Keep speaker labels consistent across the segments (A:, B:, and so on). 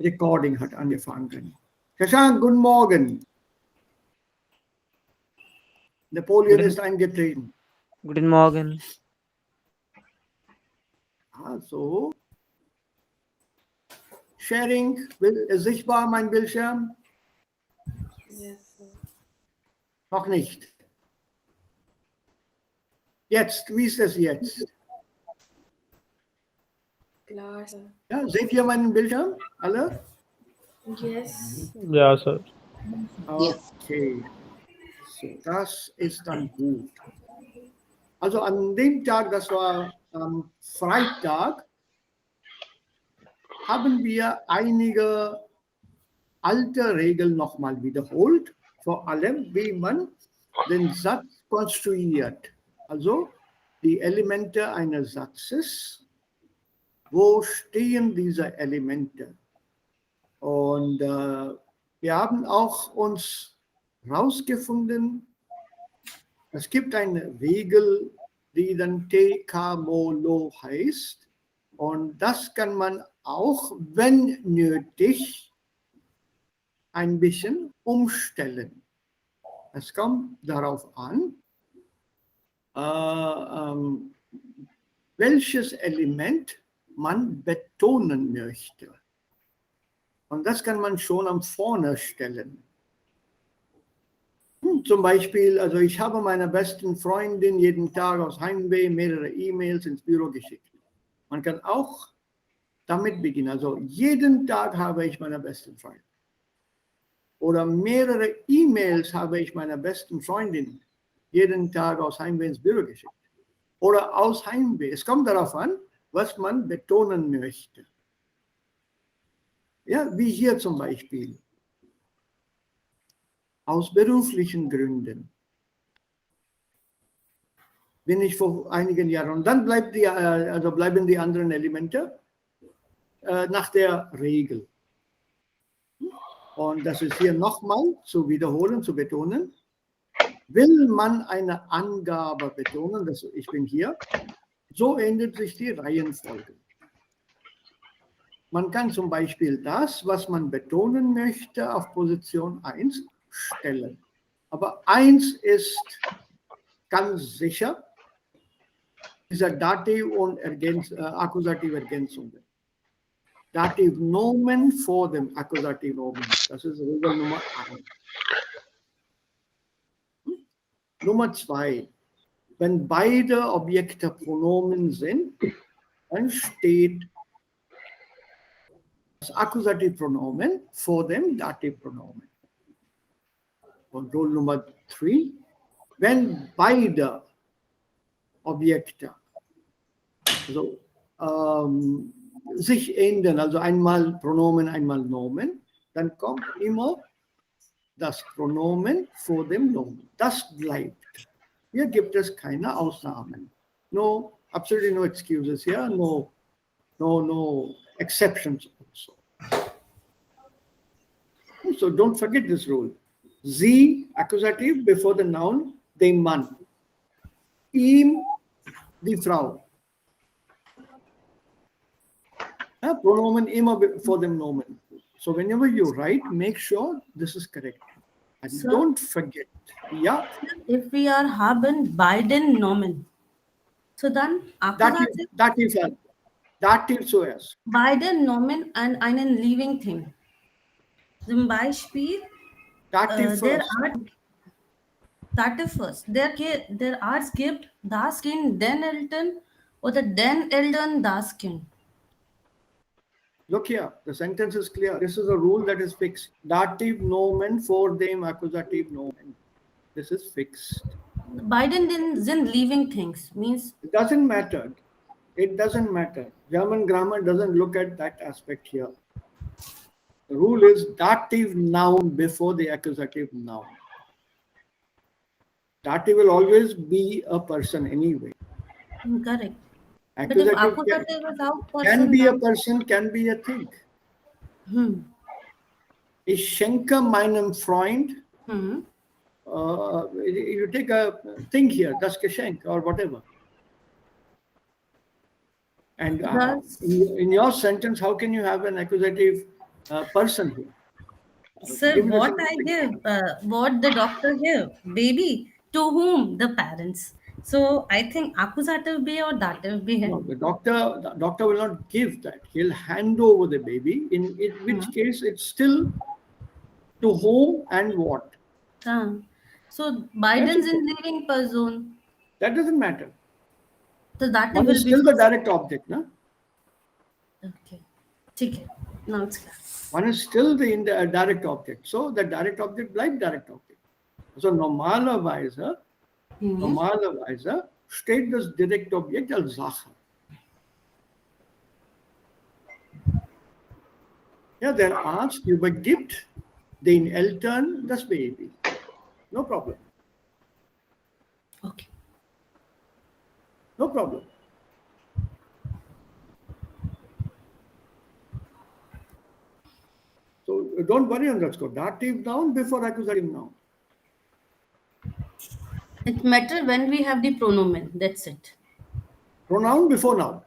A: Recording hat angefangen. Shashank, guten Morgen. Napoleon ist eingetreten.
B: Guten Morgen.
A: Also, Sharing, ist sichtbar mein Bildschirm?
C: Yes, sir.
A: Noch nicht. Jetzt, wie ist es jetzt?
C: Klar, sir.
A: Ja, seht ihr meinen Bildschirm? Alle?
C: Yes.
B: Ja, Sir.
A: Okay. So, das ist dann gut. Also an dem Tag, das war am Freitag, haben wir einige alte Regeln nochmal wiederholt, vor allem wie man den Satz konstruiert. Also die Elemente eines Satzes, wo stehen diese Elemente? Und wir haben auch uns herausgefunden, es gibt eine Regel, die dann TK-Molo heißt. Und das kann man auch, wenn nötig, ein bisschen umstellen. Es kommt darauf an, welches Element man betonen möchte. Und das kann man schon am Vorne stellen. Zum Beispiel, also ich habe meiner besten Freundin jeden Tag aus Heimweh mehrere E-Mails ins Büro geschickt. Man kann auch damit beginnen. Also jeden Tag habe ich meiner besten Freundin. Oder mehrere E-Mails habe ich meiner besten Freundin jeden Tag aus Heimweh ins Büro geschickt. Oder aus Heimweh. Es kommt darauf an, was man betonen möchte. Ja, wie hier zum Beispiel. Aus beruflichen Gründen bin ich vor einigen Jahren. Und dann bleiben die anderen Elemente nach der Regel. Und das ist hier nochmal zu wiederholen, zu betonen. Will man eine Angabe betonen, dass ich bin hier, so ändert sich die Reihenfolge. Man kann zum Beispiel das, was man betonen möchte, auf Position 1 stellen. Aber 1 ist ganz sicher, dieser Dativ- und Akkusativ-Ergänzungen. Dativnomen vor dem Akkusativnomen. Das ist Regel Nummer 1. Nummer 2. Wenn beide Objekte Pronomen sind, dann steht das Akkusativpronomen vor dem Dativpronomen. Und Rule Nummer 3. Wenn beide Objekte also, sich ändern, also einmal Pronomen, einmal Nomen, dann kommt immer das Pronomen vor dem Nomen. Das bleibt. Hier gibt es keine Ausnahmen. No, absolutely no excuses here, no exceptions also. So don't forget this rule. Sie, accusative before the noun, dem Mann. Ihm, die Frau. Pronomen immer before dem Nomen. So whenever you write, make sure this is correct. And
D: Sir?
A: don't forget. Yeah.
D: If we are haben beiden Nomen, so dann Akkusativ
A: Dativ zuerst.
D: beiden Nomen and einen living thing. Zum Beispiel,
A: Dativ
D: der
A: first.
D: Art, Dativ first. Der Arzt gibt das Kind den Eltern oder den Eltern das Kind.
A: Look here, the sentence is clear. This is a rule that is fixed. Dativ nomen vor dem Akkusativ nomen. This is fixed.
D: Beiden sind living things. Means
A: It doesn't matter. It doesn't matter. German grammar doesn't look at that aspect here. The rule is dative noun before the accusative noun. Dative will always be a person anyway.
D: correct. But if
A: Accusative
D: accusative without person,
A: can be a
D: then-
A: person, can be a thing. Ich schenke meinem Freund, you take a thing here, das Geschenk or whatever. And
D: Thus-
A: in your sentence, how can you have an accusative person here.
D: Sir,
A: Give me the
D: what
A: simple
D: I
A: thing.
D: give, what the doctor give, baby, to whom? The parents. So I think accusative be or dative be hai.
A: No, the doctor will not give that. He'll hand over the baby. In which case, it's still to whom and what.
D: हाँ. So
A: That's
D: Biden's
A: okay.
D: in living person.
A: That doesn't matter.
D: So that
A: One is
D: will be
A: still the
D: first.
A: direct object, no?
D: Okay. ठीक है. Now it's clear.
A: One is still the direct object. So the direct object bleibt direct object. Also normalerweise steht das direkte Objekt als Sache. Ja, der Arzt übergibt den Eltern das Baby. No problem.
D: Okay.
A: No problem. So don't worry on that score. Dative noun before accusative noun.
D: It matter when we have the pronomen. That's it.
A: Pronoun before noun.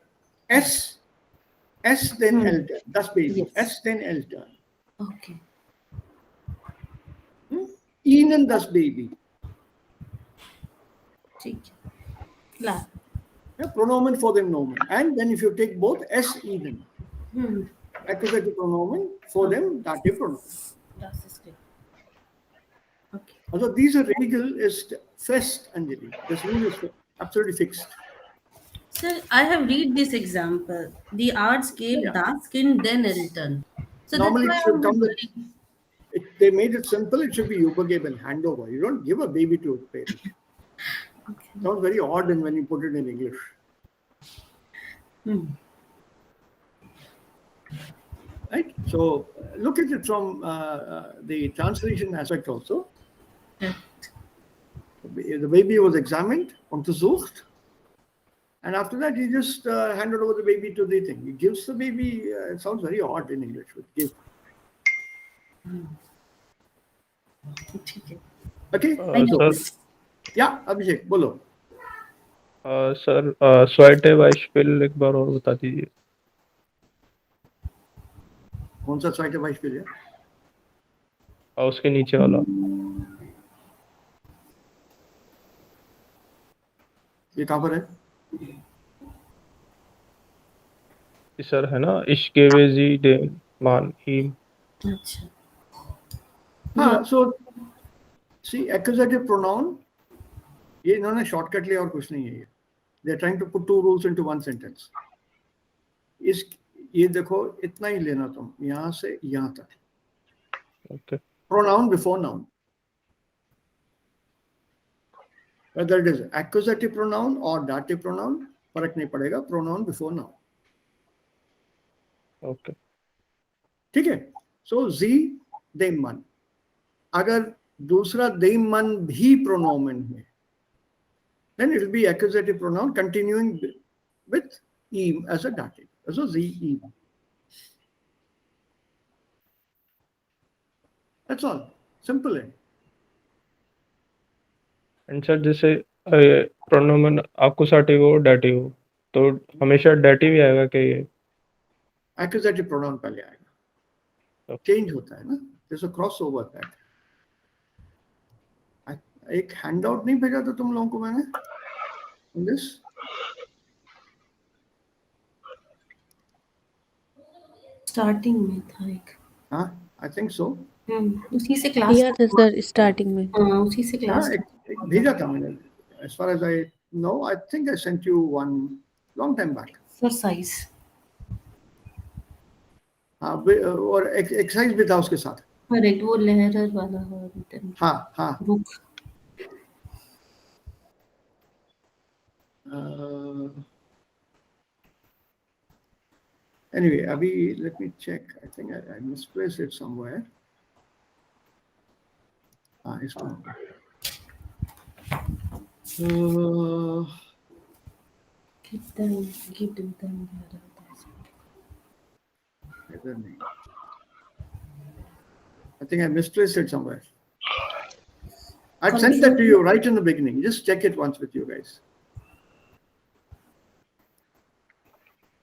A: S then Eltern. Das Baby.
D: Yes.
A: S then Eltern.
D: Okay.
A: Ihnen das Baby.
D: ठीक है. Clear.
A: Yeah, pronomen for them nomen. And then if you take both, S Ihnen. Accusative pronomen for them, dative pronomen.
D: Das ist clear. Okay.
A: Also diese Regel ist fest, Anjali. Das rule is absolutely fixed.
D: Sir, I have read this example. The arts gave
A: Yeah.
D: das Kind then Elton. So
A: Normally it
D: that's why
A: should
D: I'm
A: come with,
D: wondering.
A: they made it simple, it should be übergeben, handover. You don't give a baby to a parent.
D: Okay.
A: Sounds very odd when you put it in English. Right? So look at it from the translation aspect also.
D: Yeah.
A: The baby was examined, untersucht, and after that he just handed over the baby to the thing. He gives the baby, it sounds very odd in English, but give.
D: ठीक है.
A: Okay?
B: Sir,
A: Yeah, Abhishek, bolo.
B: Sir स्वाइटे वाइशफिल एक बार और बता दीजिए.
A: कौन सा स्वाइटे वाइशफिल है?
B: उसके नीचे वाला.
A: ये कहाँ पर है?
B: सर है ना इश्केवेजी डे मान ही.
D: अच्छा.
A: So see, accusative pronoun, ये इन्होंने शॉर्टकट लिया और कुछ नहीं है ये. They are trying to put two rules into one sentence. ये देखो इतना ही लेना तुम, यहाँ से यहाँ तक.
B: Okay.
A: Pronoun before noun. Whether it is accusative pronoun or dative pronoun, फर्क नहीं पड़ेगा. Pronoun before noun.
B: Okay.
A: ठीक है? So sie, dem Mann. अगर दूसरा dem Mann भी pronomen है, then it will be accusative pronoun continuing with ihm as a dative. So sie, ihm. That's all. Simple है.
B: एंड सर जैसे प्रोनोमेन accusative हो dative हो तो हमेशा dative ही आएगा कि ये.
A: Accusative pronoun पहले आएगा. Change होता है ना. There's a crossover that. एक handout नहीं भेजा था तुम लोगों को मैंने? On this?
D: स्टार्टिंग में था एक.
A: हाँ, I think so.
D: उसी से क्लास.
C: दिया था सर स्टार्टिंग में.
D: हाँ, उसी से
A: हाँ,
D: क्लास.
A: एक भेजा था मैंने. As far as I know, I think I sent you one long time back.
D: Sir size.
A: हाँ, और एक्सरसाइज भी था उसके साथ.
D: करेक्ट. वो लहर वाला है.
A: हाँ, हाँ.
D: Book.
A: Anyway, Abhi, let me check. I think I misplaced it somewhere. It's gone.
D: give them
A: I think I misplaced it somewhere. I'd sent that to you right in the beginning. Just check it once with you guys.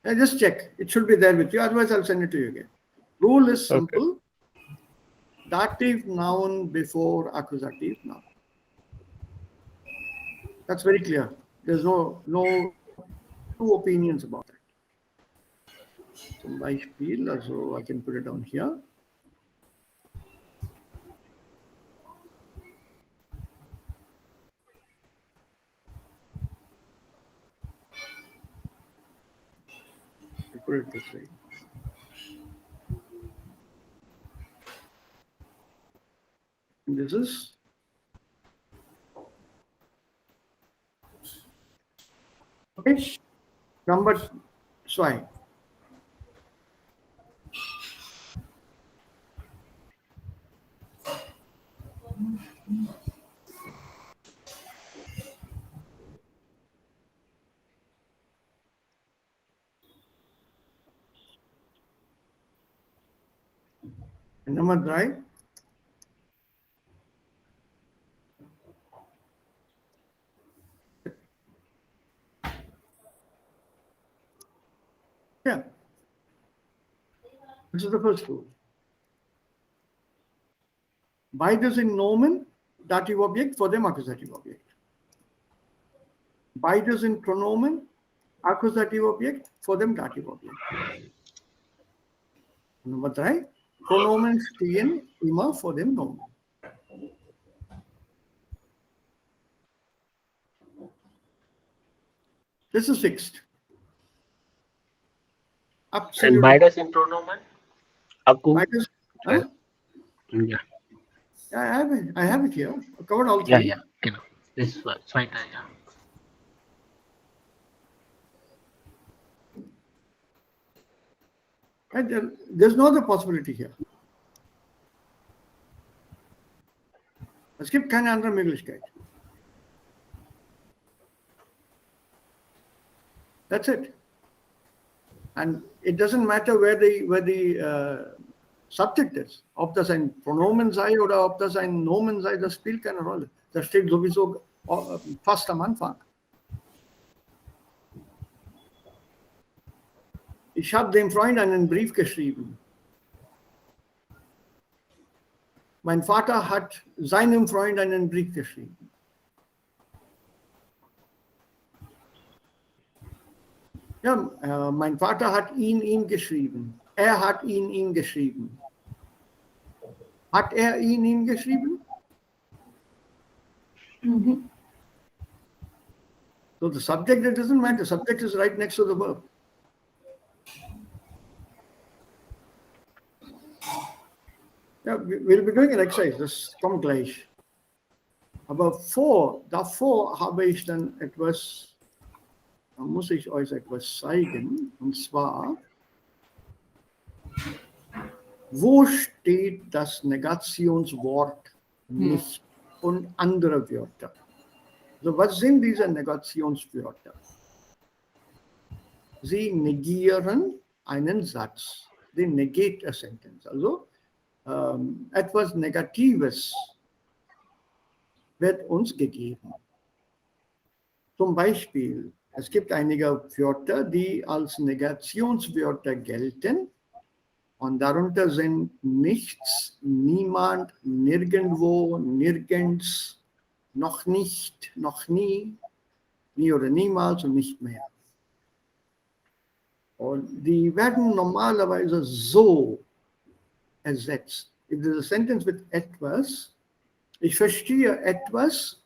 A: Just check. It should be there with you. Otherwise, I'll send it to you again. Rule is
B: Okay.
A: simple. Dative noun before accusative noun. That's very clear. There's no two opinions about that. Zum Beispiel, also I can put it down here. I put it this way. And this is okay. Number 2. And number 3. Yeah. This is the first rule. Beides in Nomen, dative Objekt, vor dem Akkusativ Objekt. Beides in Pronomen, Akkusativ Objekt, vor dem Dativ Objekt. Nummer 3. Pronomen stehen immer vor dem Nomen. This is fixed.
E: And
A: Absolutely.
E: beides in pronomen? Akku?
A: Beides, huh?
E: Yeah.
A: Yeah, I have it here. I covered all 3.
E: Yeah, yeah. Genau. Das ist zweiter, ja.
A: Right? There's no other possibility here. Es gibt keine andere Möglichkeit. That's it. And it doesn't matter where the subject ist. Ob das ein Pronomen sei oder ob das ein Nomen sei, das spielt keine Rolle. Das steht sowieso fast am Anfang. Ich habe dem Freund einen Brief geschrieben. Mein Vater hat seinem Freund einen Brief geschrieben. Ja, mein Vater hat ihm geschrieben. Er hat ihm geschrieben. Hat er ihm geschrieben?
D: Mhm.
A: So the subject, it doesn't matter. Subject is right next to the verb. Ja, we'll be doing an exercise, das kommt gleich. Aber davor habe ich dann etwas, da muss ich euch etwas zeigen, und zwar, wo steht das Negationswort nicht und andere Wörter? So, was sind diese Negationswörter? Sie negieren einen Satz. They negate a sentence. Also, etwas Negatives wird uns gegeben. Zum Beispiel, es gibt einige Wörter, die als Negationswörter gelten und darunter sind nichts, niemand, nirgendwo, nirgends, noch nicht, noch nie, nie oder niemals und nicht mehr. Und die werden normalerweise so ersetzt. If there's a sentence with etwas, ich verstehe etwas,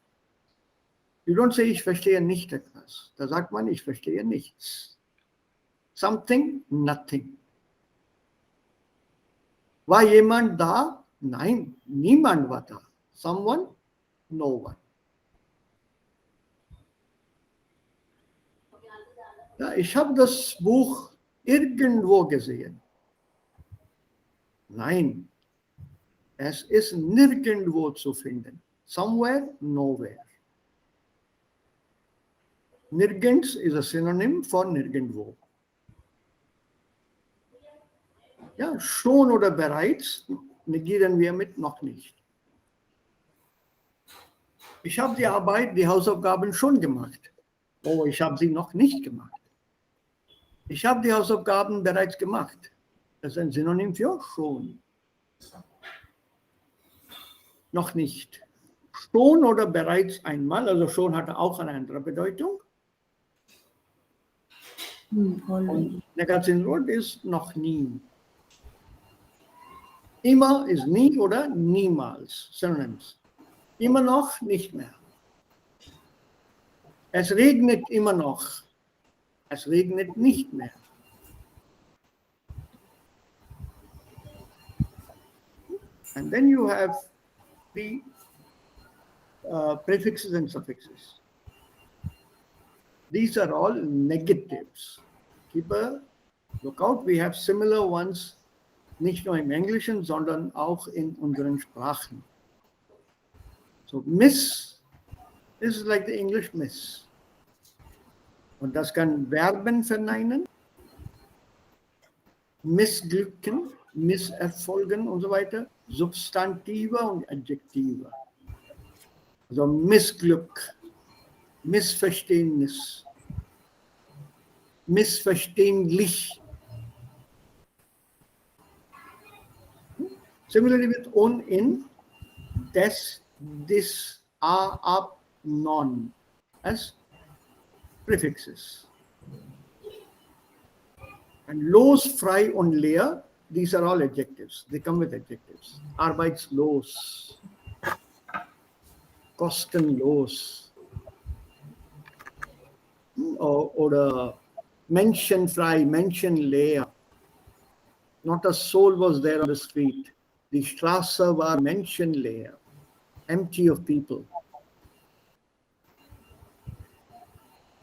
A: you don't say, ich verstehe nicht etwas. Da sagt man, ich verstehe nichts. Something, nothing. War jemand da? Nein, niemand war da. Someone, no one. Ja, ich habe das Buch irgendwo gesehen. Nein, es ist nirgendwo zu finden. Somewhere, nowhere. Nirgends is a synonym for nirgendwo. Ja, schon oder bereits negieren wir mit noch nicht. Ich habe die Arbeit, die Hausaufgaben schon gemacht. Oh, ich habe sie noch nicht gemacht. Ich habe die Hausaufgaben bereits gemacht. Das ist ein Synonym für schon. Noch nicht. Schon oder bereits einmal, also schon hatte auch eine andere Bedeutung.
D: Already.
A: Und Negativwort ist noch nie. Immer ist nie oder niemals. Synonyms. Immer noch, nicht mehr. Es regnet immer noch. Es regnet nicht mehr. And then you have the prefixes and suffixes. These are all negatives. Keep a lookout. We have similar ones, nicht nur im Englischen, sondern auch in unseren Sprachen. So miss is like the English miss. Und das kann Verben verneinen, missglücken, misserfolgen und so weiter, Substantive und Adjektive. Also Missglück, Missverständnis, missverständlich. Similarly with on, in, des, this, a, up, non as prefixes. And los, frei und leer, these are all adjectives. They come with adjectives. Arbeitslos, kostenlos, oder menschenfrei, menschenleer. Not a soul was there on the street. Die Straße war menschenleer, empty of people.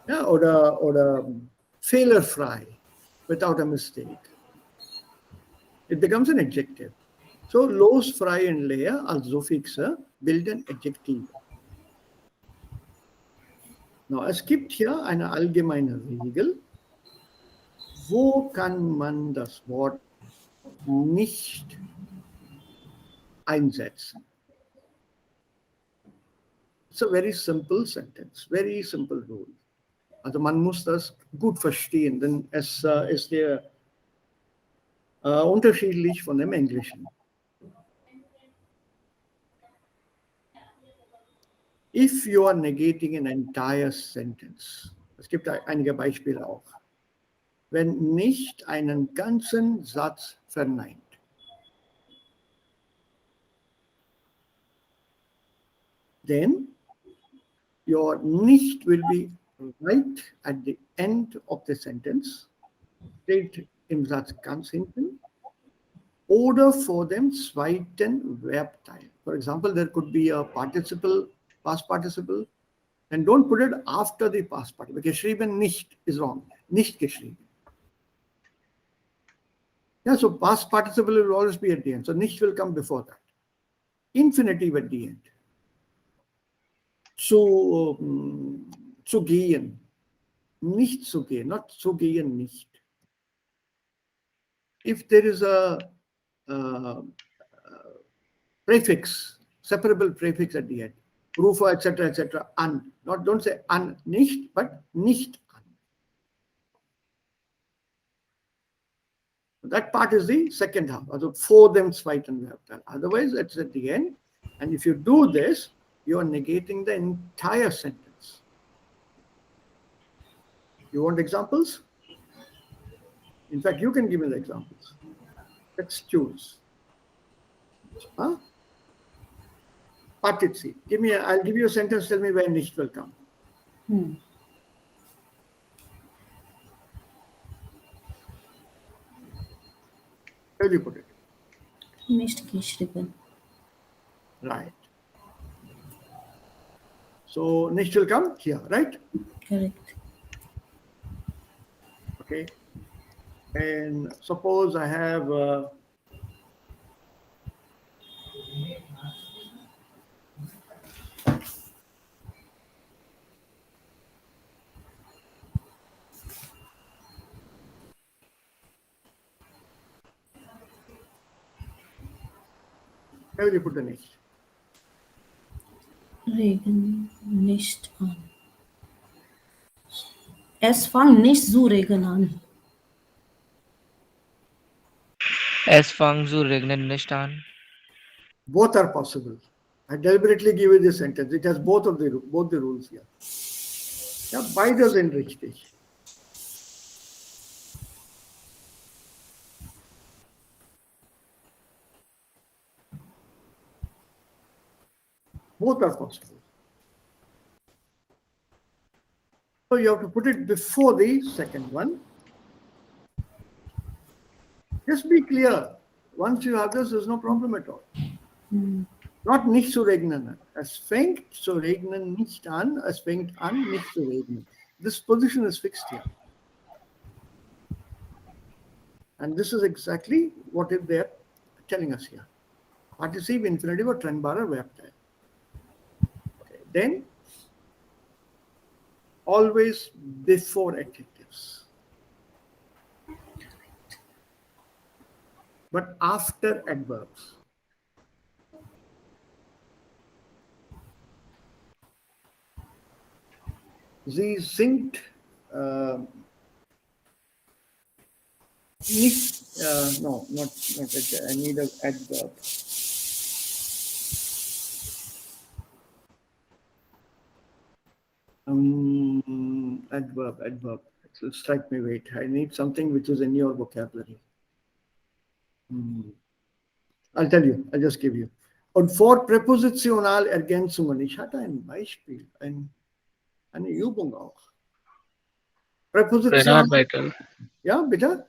A: Ja, oder fehlerfrei, without a mistake. It becomes an adjective. So los, frei und leer als Suffixe bilden Adjektive. Now, es gibt hier eine allgemeine Regel. Wo kann man das Wort nicht einsetzen? It's a very simple sentence, very simple rule. Also man muss das gut verstehen, denn es ist sehr unterschiedlich von dem Englischen. If you are negating an entire sentence, es gibt einige Beispiele auch, wenn nicht einen ganzen Satz verneint. Then your nicht will be right at the end of the sentence, steht im Satz ganz hinten, oder vor dem zweiten Verbteil. For example, there could be a participle, past participle, and don't put it after the past participle. Geschrieben nicht is wrong. Nicht geschrieben. Yeah, so past participle will always be at the end. So nicht will come before that. Infinitive at the end. Zu gehen. Nicht zu gehen, not zu gehen nicht. If there is a prefix, separable prefix at the end, Rufa, etc., an. Don't say an, nicht, but nicht an. That part is the second half, also vor dem zweiten Verbteil. Otherwise, it's at the end. And if you do this, you are negating the entire sentence. You want examples? In fact, you can give me the examples. Let's choose. Huh? Partizip. I'll give you a sentence, tell me where nicht will come. Where do you put it?
D: Nicht geschrieben.
A: Right. So nicht will come here, right?
D: Correct.
A: Okay. And suppose I have where will you put the nicht?
D: Regen nicht an. Es fang nicht zu regnen an.
F: Es fangen zu regnen nicht an.
A: Both are possible. I deliberately give you this sentence. It has both the rules here. Ja, beide sind richtig. Both are possible. So you have to put it before the second one. Just be clear. Once you have this, there's no problem at all. Not nicht zu regnen. Es fängt zu regnen nicht an. Es fängt an nicht zu regnen. This position is fixed here. And this is exactly what they're telling us here. Participe infinitive or trennbare Verbteil. Okay. Then, always before adjectives. But after adverbs. Sie singt nicht, no, not adjective. I need an adverb. Adverb. It will strike me. Wait, I need something which is in your vocabulary. I'll tell you. I'll just give you. Und vor Präpositionalergänzungen. Ich hatte ein Beispiel, eine Übung auch. Präposition.
E: Verarbeiten.
A: Ja, bitte?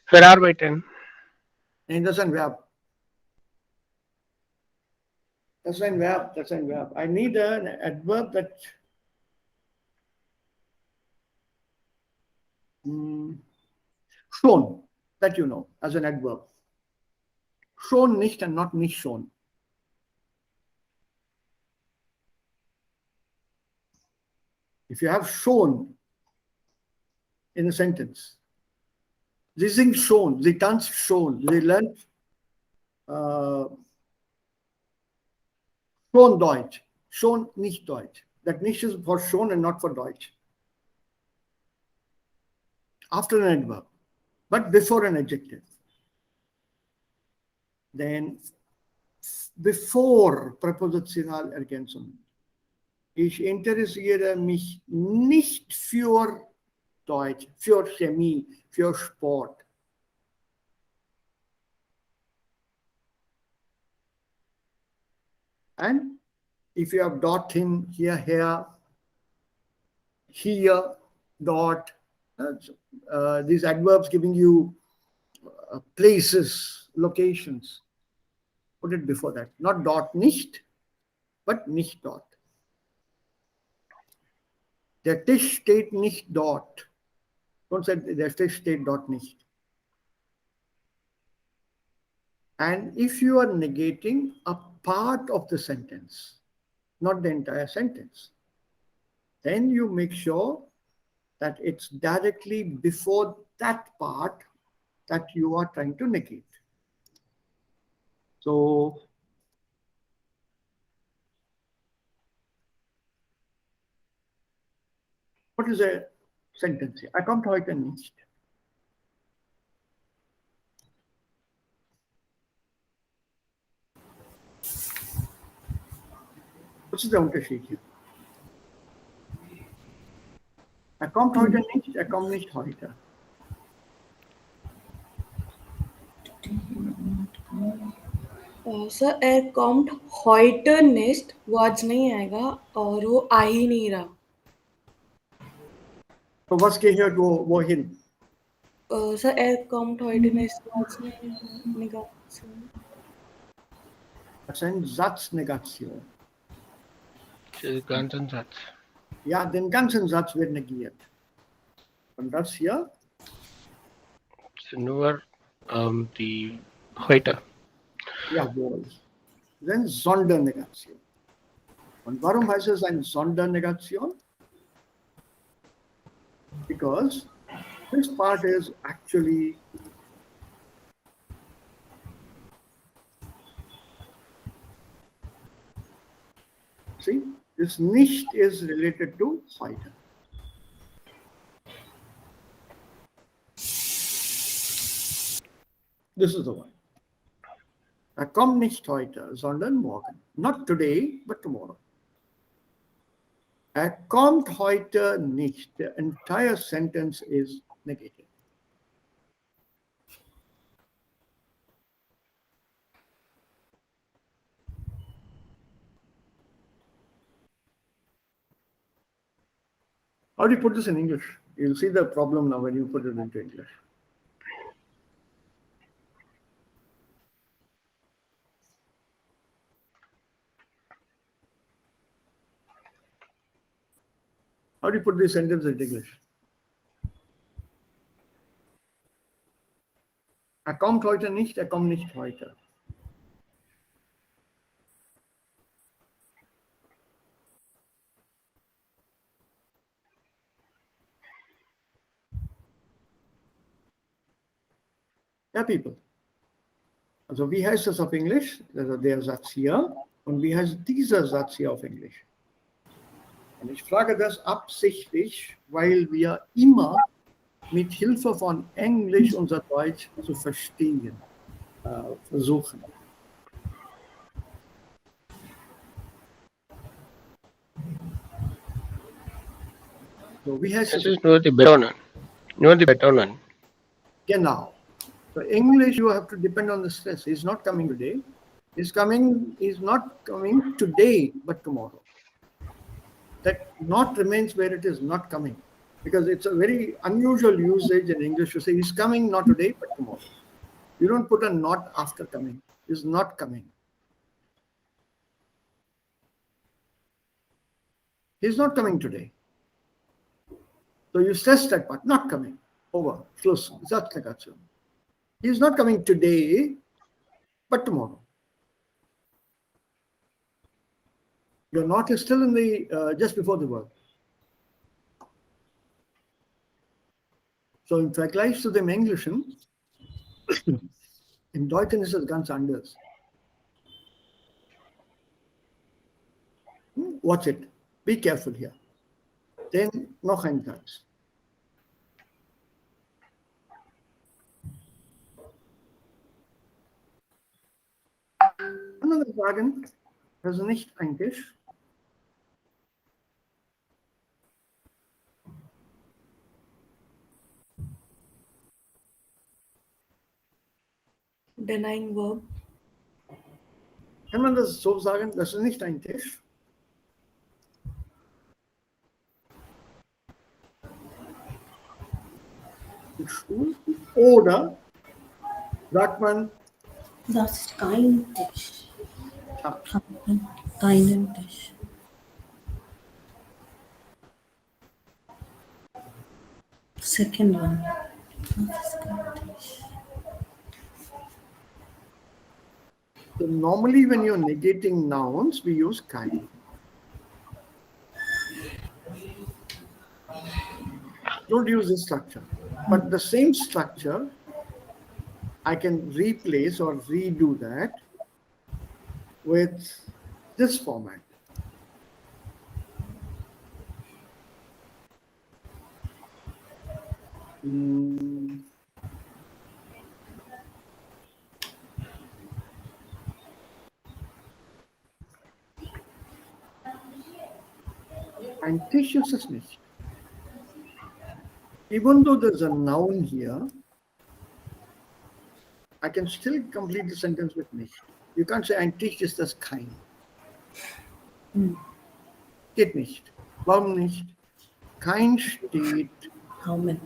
E: Verarbeiten.
A: Nein, das ist ein Verb. Das ist ein Verb. That's ein Verb. I need an adverb that schon, that you know, as an adverb. Schon nicht and not nicht schon. If you have schon in a sentence, sie singt schon, sie tanzt schon, sie lernt schon Deutsch, schon nicht Deutsch. That nicht is for schon and not for Deutsch. After an adverb, but before an adjective. Then before Präpositionalergänzung. Ich interessiere mich nicht für Deutsch, für Chemie, für Sport. And if you have dorthin, hierher, hier, dort, these adverbs giving you places, locations, put it before that. Not dort nicht, but nicht dort. Der Tisch steht nicht dort. Don't say der Tisch steht dort nicht. And if you are negating a part of the sentence, not the entire sentence, then you make sure that it's directly before that part that you are trying to negate. So, what is a sentence here? Er kommt heute nicht. Was ist der Unterschied hier? Er kommt heute nicht, er kommt nicht heute.
C: Sir एर Comte हॉइटर nest words नहीं आएगा और वो आ ही नहीं रहा.
A: So was gehört wohin?
C: Sir एर Comte हॉइटर nest words नहीं Negation.
A: Das ist eine Satznegation.
E: Den ganzen Satz.
A: Ja, den ganzen Satz wird negiert. Und das hier?
E: Nur die heute.
A: Jawohl. Das ist eine Sondernegation. Und warum heißt es eine Sondernegation? Because this part is actually see, this nicht is related to heute. This is the one. Er kommt nicht heute, sondern morgen. Not today, but tomorrow. Er kommt heute nicht. The entire sentence is negated. How do you put this in English? You'll see the problem now when you put it into English. How do you put this sentence into English? Er kommt heute nicht, er kommt nicht heute. Ja, people. Also wie heißt das auf Englisch? Also der Satz hier. Und wie heißt dieser Satz hier auf Englisch? Und ich frage das absichtlich, weil wir immer mit Hilfe von Englisch unser Deutsch zu verstehen versuchen. So, wie heißt
E: This
A: es?
E: is not the better one. Not the better one.
A: Genau. So English, you have to depend on the stress. He's not coming today. He's not coming today, but tomorrow. That not remains where it is, not coming. Because it's a very unusual usage in English to say he's coming not today, but tomorrow. You don't put a not after coming. He's not coming. He's not coming today. So you stress that part, not coming. Over. Close. He's not coming today, but tomorrow. Your not is still in the just before the verb. So im Vergleich zu dem Englischen, im Deutschen ist es ganz anders. Watch it. Be careful here. Then noch ein Satz. Andere sagen, also nicht eigentlich.
C: Denying verb.
A: Kann man das so sagen, das ist nicht ein Tisch? Ein Stuhl? Oder sagt man,
D: Das ist kein Tisch.
A: ja,
D: Keinen Tisch. Second one. Das ist kein Tisch.
A: so normally when you're negating nouns, we use kind. Don't use this structure. But the same structure, I can replace or redo that with this format. Ein Tisch ist es nicht. Even though there's a noun here, I can still complete the sentence with nicht. You can't say ein Tisch ist das kein. Geht nicht. Warum nicht? Kein steht
D: How many?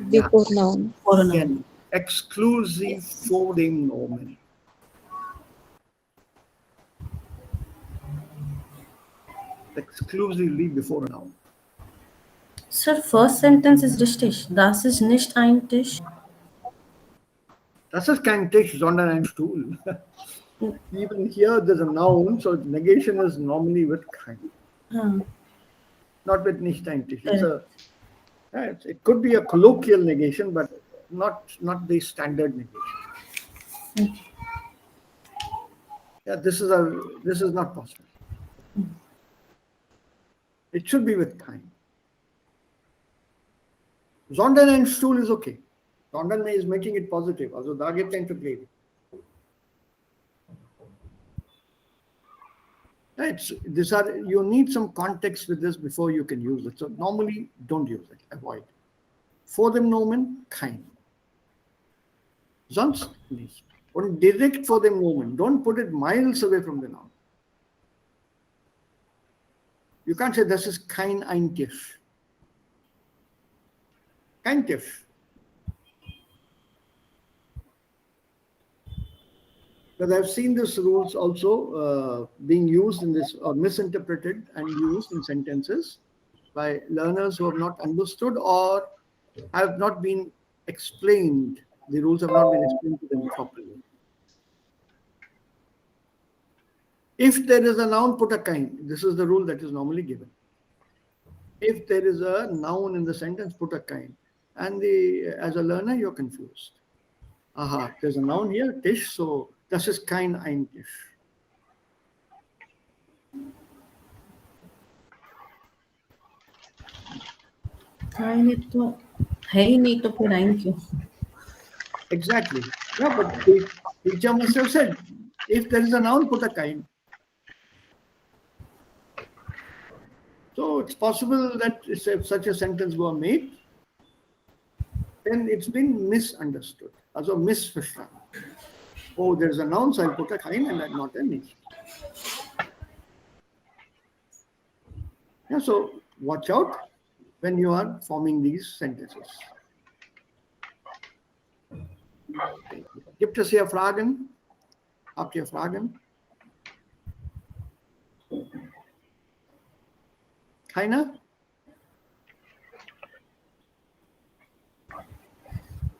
G: Before noun.
D: For a noun.
A: again, exclusive vor dem Nomen. Exclusively before a noun.
D: Sir, first sentence is richtig. Das ist nicht ein Tisch.
A: Das ist kein Tisch, sondern ein Stuhl. Even here there's a noun, so negation is normally with kein, not with nicht ein Tisch. It could be a colloquial negation, but not the standard negation. Yeah, this is not possible. It should be with kein. Sondern ein Stuhl is okay. Sondern is making it positive. Also da gibt ein Problem. You need some context with this before you can use it. So normally don't use it, avoid. Vor dem Nomen, kein. Sonst nicht. Und direkt vor dem Nomen. Don't put it miles away from the noun. You can't say this is kein ein Tisch. Kein Tisch. Because I've seen these rules also being used in this, or misinterpreted and used in sentences by learners who have not understood or have not been explained. The rules have not been explained to them properly. If there is a noun, put a kein. This is the rule that is normally given. If there is a noun in the sentence, put a kein. And as a learner, you're confused. Aha, there's a noun here, Tisch, so das ist kein ein Tisch.
D: है ही नहीं तो फिर आएंगे क्यों?
A: Exactly. Yeah, but the teacher must have said, if there is a noun, put a kein. So it's possible that if such a sentence were made, then it's been misunderstood. Also missverstanden. Oh, there's a noun, so I'll put a kein and not a nicht. Yeah, so watch out when you are forming these sentences. Okay. Gibt es hier Fragen? Habt ihr Fragen? Keiner?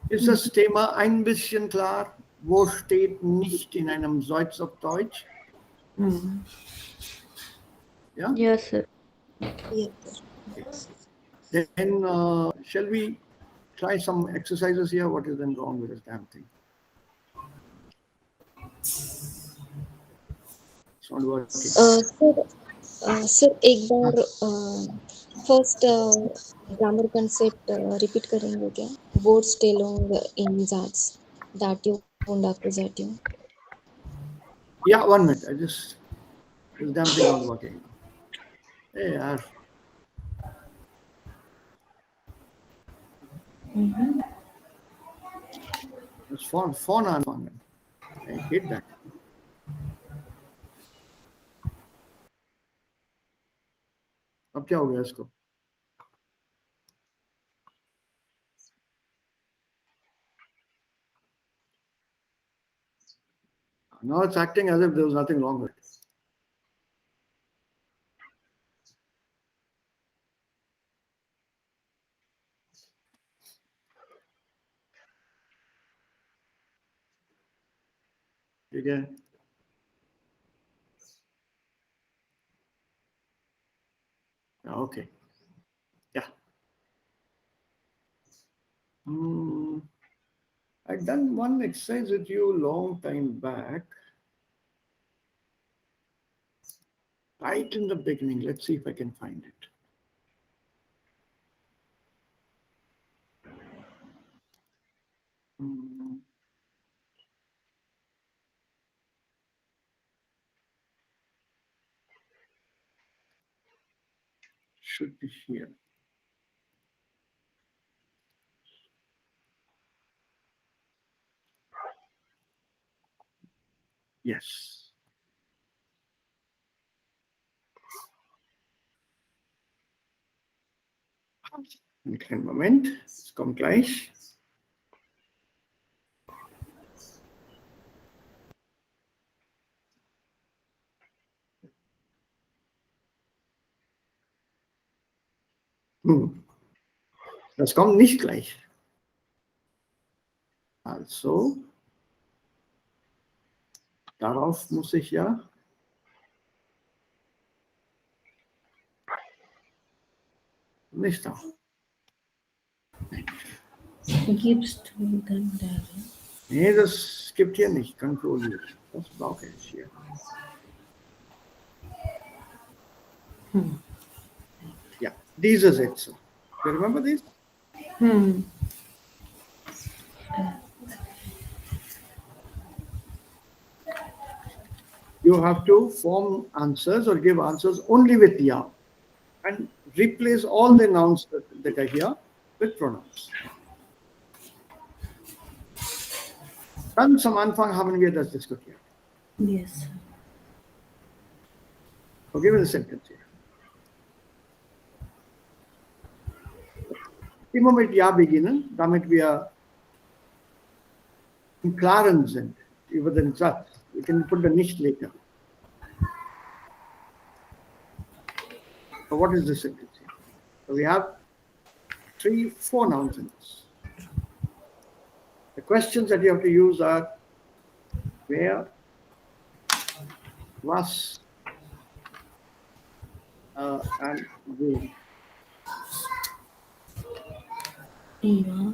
A: Ist das Thema ein bisschen klar? Wo steht nicht in einem Deutsch auf Deutsch? Yeah?
G: Yes, sir.
A: Yes. Then shall we try some exercises here? What is then wrong with this damn thing? It's not working.
G: Sir एक बार first grammar concept repeat करेंगे क्या? Wortstellung in Satz. Dativ und Akkusativ.
A: Yeah, 1 minute. This damn thing not working. Hey, yaar. It's phone on. I hate that. अब क्या हो गया इसको? Now it's acting as if there was nothing wrong with it. Again. Okay. Yeah. I've done one exercise with you a long time back. Right in the beginning. Let's see if I can find it. Should be here. Yes. Einen kleinen Moment, es kommt gleich. Das kommt nicht gleich. Also, darauf muss ich ja nicht da.
D: Gibst du dann da?
A: Nee, das gibt hier nicht. Kontrolliert. Das brauche ich hier. Ja, diese Sätze. You remember this? You have to form answers or give answers only with ja and replace all the nouns that are here with pronouns. Ganz am Anfang haben wir das diskutiert.
D: Yes.
A: So give me the sentence here. Immer mit ja beginnen, damit wir im Klaren sind über den Satz. We can put the nicht later. So what is the sentence here? So we have 4 nouns in this. The questions that you have to use are where, was, and wen.
D: Yeah.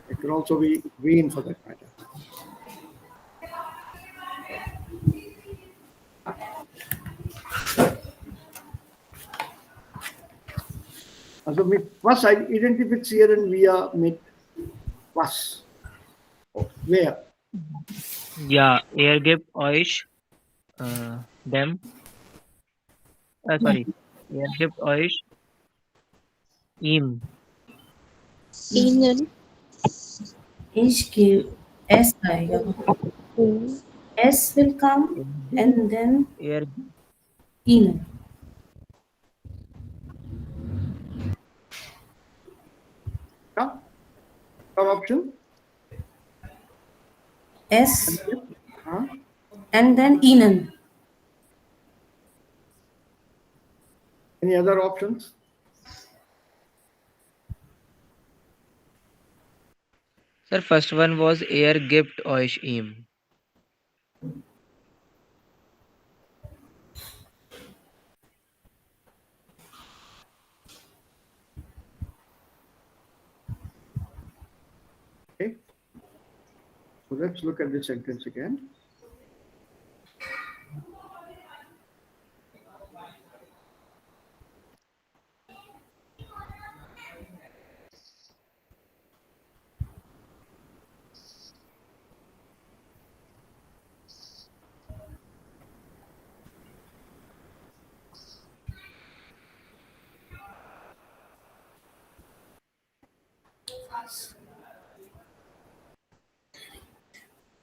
A: It could also be wen for that matter. Also mit was identifizieren wir mit was? Wer?
F: Ja, er gibt euch dem. Sorry. Er gibt euch ihm.
G: Ihnen.
D: Ich give S आएगा.
G: Ihnen.
D: S will come and then
F: Er
D: ihnen.
A: Yeah. Some option.
D: S
A: Huh?
D: and then ihnen.
A: Any other options?
F: Sir, first one was er gibt euch ihm.
A: Okay. So let's look at the sentence again.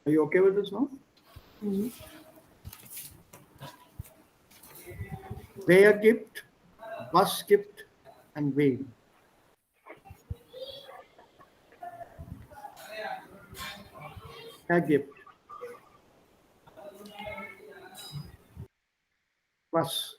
A: Are you okay with this now? Wer gibt, was gibt, and wen. Wer gibt. Was.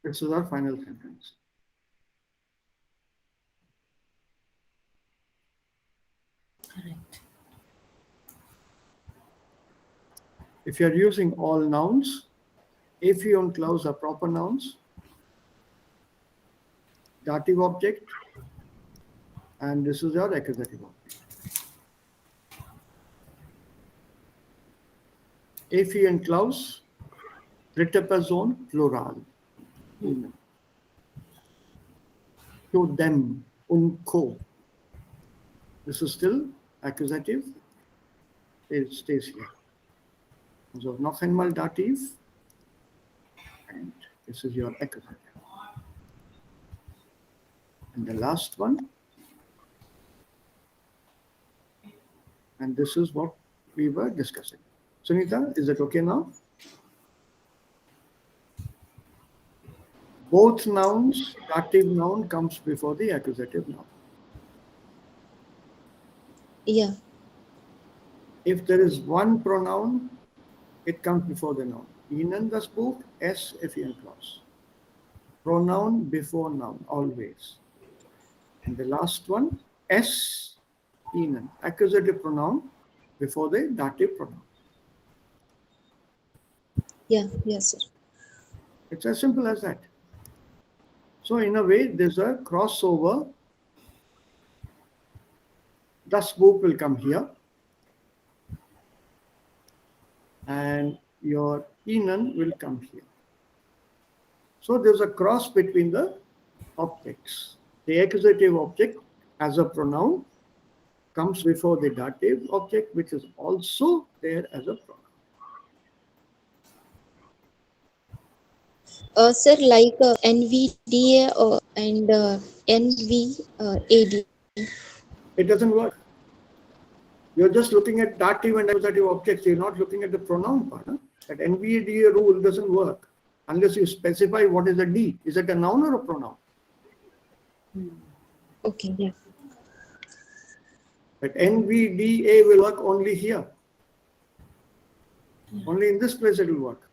A: This is our final sentence.
D: Correct.
A: If you are using all nouns, Aphio and clause are proper nouns, dative object, and this is your accusative object. Aphio and clause, dritte Person, plural. To them, unko. This is still accusative. It stays here. So noch einmal dative, and this is your accusative. And the last one, and this is what we were discussing. Sunita, is it okay now? Both nouns, dative noun comes before the accusative noun.
G: Yeah.
A: If there is one pronoun, it comes before the noun. Ihnen das Buch, es FEN clause. Pronoun before noun, always. And the last one, es, ihnen, accusative pronoun before the dative pronoun.
G: Yeah. Yes, sir.
A: It's as simple as that. So in a way, there's a crossover. Das Buch will come here. And your ihnen will come here. So there's a cross between the objects. The accusative object as a pronoun comes before the dative object, which is also there as a pronoun.
G: Sir, like NVDA and NVAD.
A: It doesn't work. You're just looking at dative and accusative objects. You're not looking at the pronoun part. Huh? That NVDA rule doesn't work unless you specify what is a D. Is it a noun or a pronoun?
G: Okay. Yeah.
A: That NVDA will work only here. Only in this place it will work.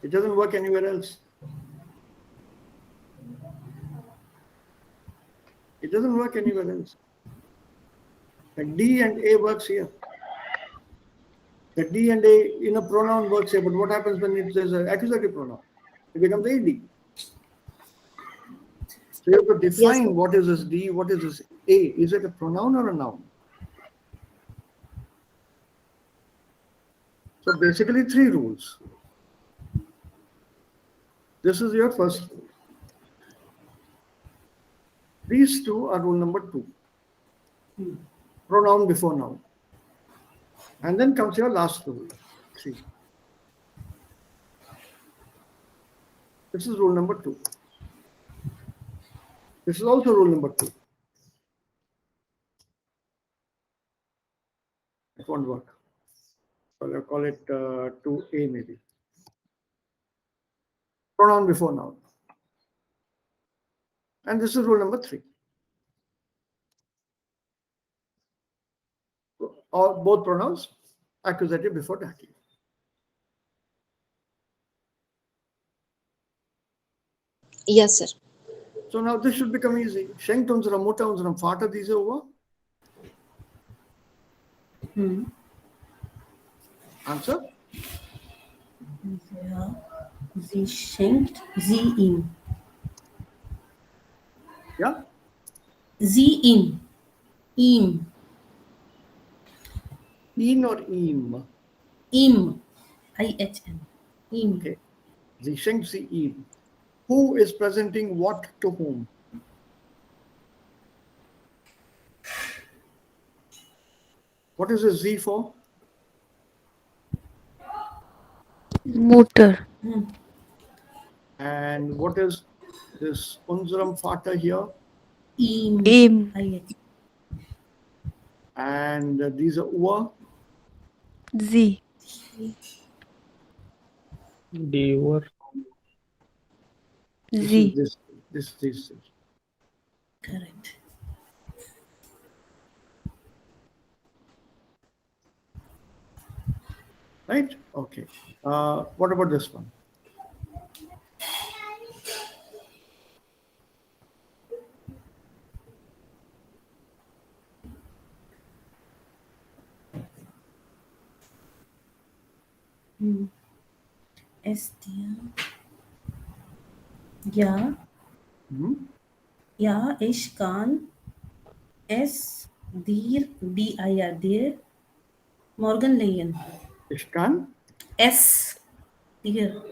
A: It doesn't work anywhere else. It doesn't work anywhere else. The D and A works here. The D and A in a pronoun works here, but what happens when it is an accusative pronoun? It becomes AD. So you have to define
G: Yes.
A: what is this D, what is this A. Is it a pronoun or a noun? So basically 3 rules. This is your first rule. These 2 are rule number 2. Pronoun before noun. And then comes your last rule, 3. This is rule number 2. This is also rule number 2. It won't work. So I'll call it 2A maybe. Pronoun before noun. And this is rule number 3. Or both pronouns, accusative before dative.
G: Yes, sir.
A: So now this should become easy. Schenkt unserem Mutter, unserem Vater diese Uhr? Answer?
D: Ja. Sie schenkt sie ihm.
A: Yeah?
D: Sie ihm. Ihm.
A: Ihn or ihm?
D: Ihm. IHM. Ihm.
A: Okay. Sie schenkt sie ihm. Who is presenting what to whom? What is a Z for?
H: Mutter.
A: And what is this unserem Vater here?
D: Ihm.
H: Ihm.
D: IHM.
A: And these are Uhr.
H: Sie.
B: D over.
H: Sie.
A: This.
D: Correct.
A: Right? Okay. What about this one?
D: Es dir. Ja. Ja, ich kann es dir, dir morgen leihen.
A: Ich kann?
D: Es dir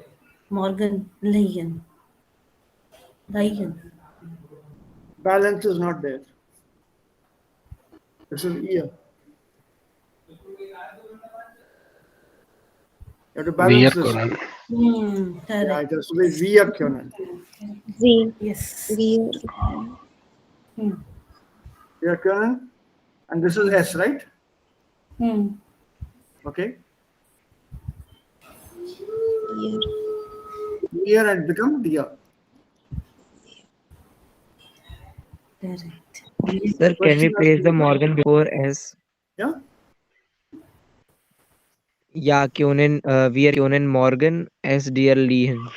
D: morgen leihen. Leihen.
A: Balance is not there. This is ear. You have to balance
E: Wir
A: this.
E: können.
A: Yeah,
D: Correct.
A: it has to be wir können.
G: Sie.
D: Yes.
G: Wir.
A: Wir können. And this is S, right? Okay?
G: Dear.
A: Here had become dear.
D: Correct.
F: Sir, can we
A: Question has
F: place
A: to
F: the
A: be-
F: Morgan before S?
A: Yeah?
F: Ja, wir können morgen es dir liehen.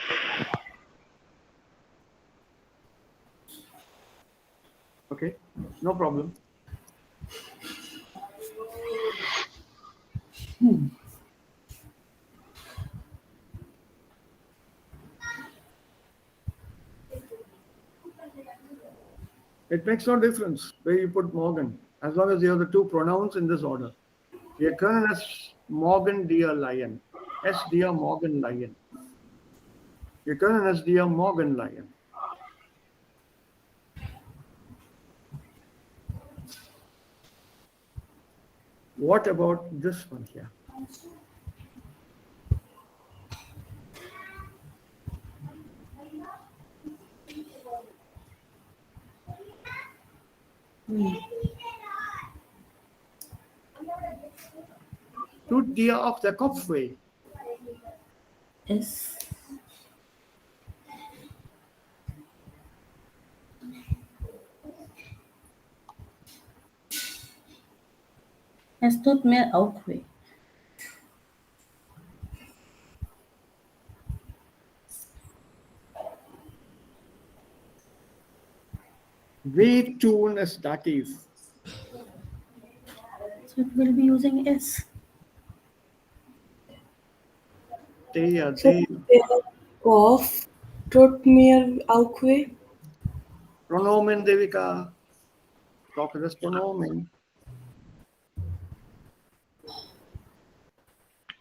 A: Okay, no problem. It makes no difference where you put Morgan, as long as you have the two pronouns in this order. Wir können es morgen dir leihen. Es dir morgen leihen. Wir können es dir morgen leihen. What about this one here? Tut dir auch der Kopf weh?
D: S. Es tut mir auch weh.
A: Wehtun ist Dativ.
D: So it will be using S.
A: Der,
C: So der Kopf tut mir auch weh.
A: Pronomen Devika. Talk das Pronomen.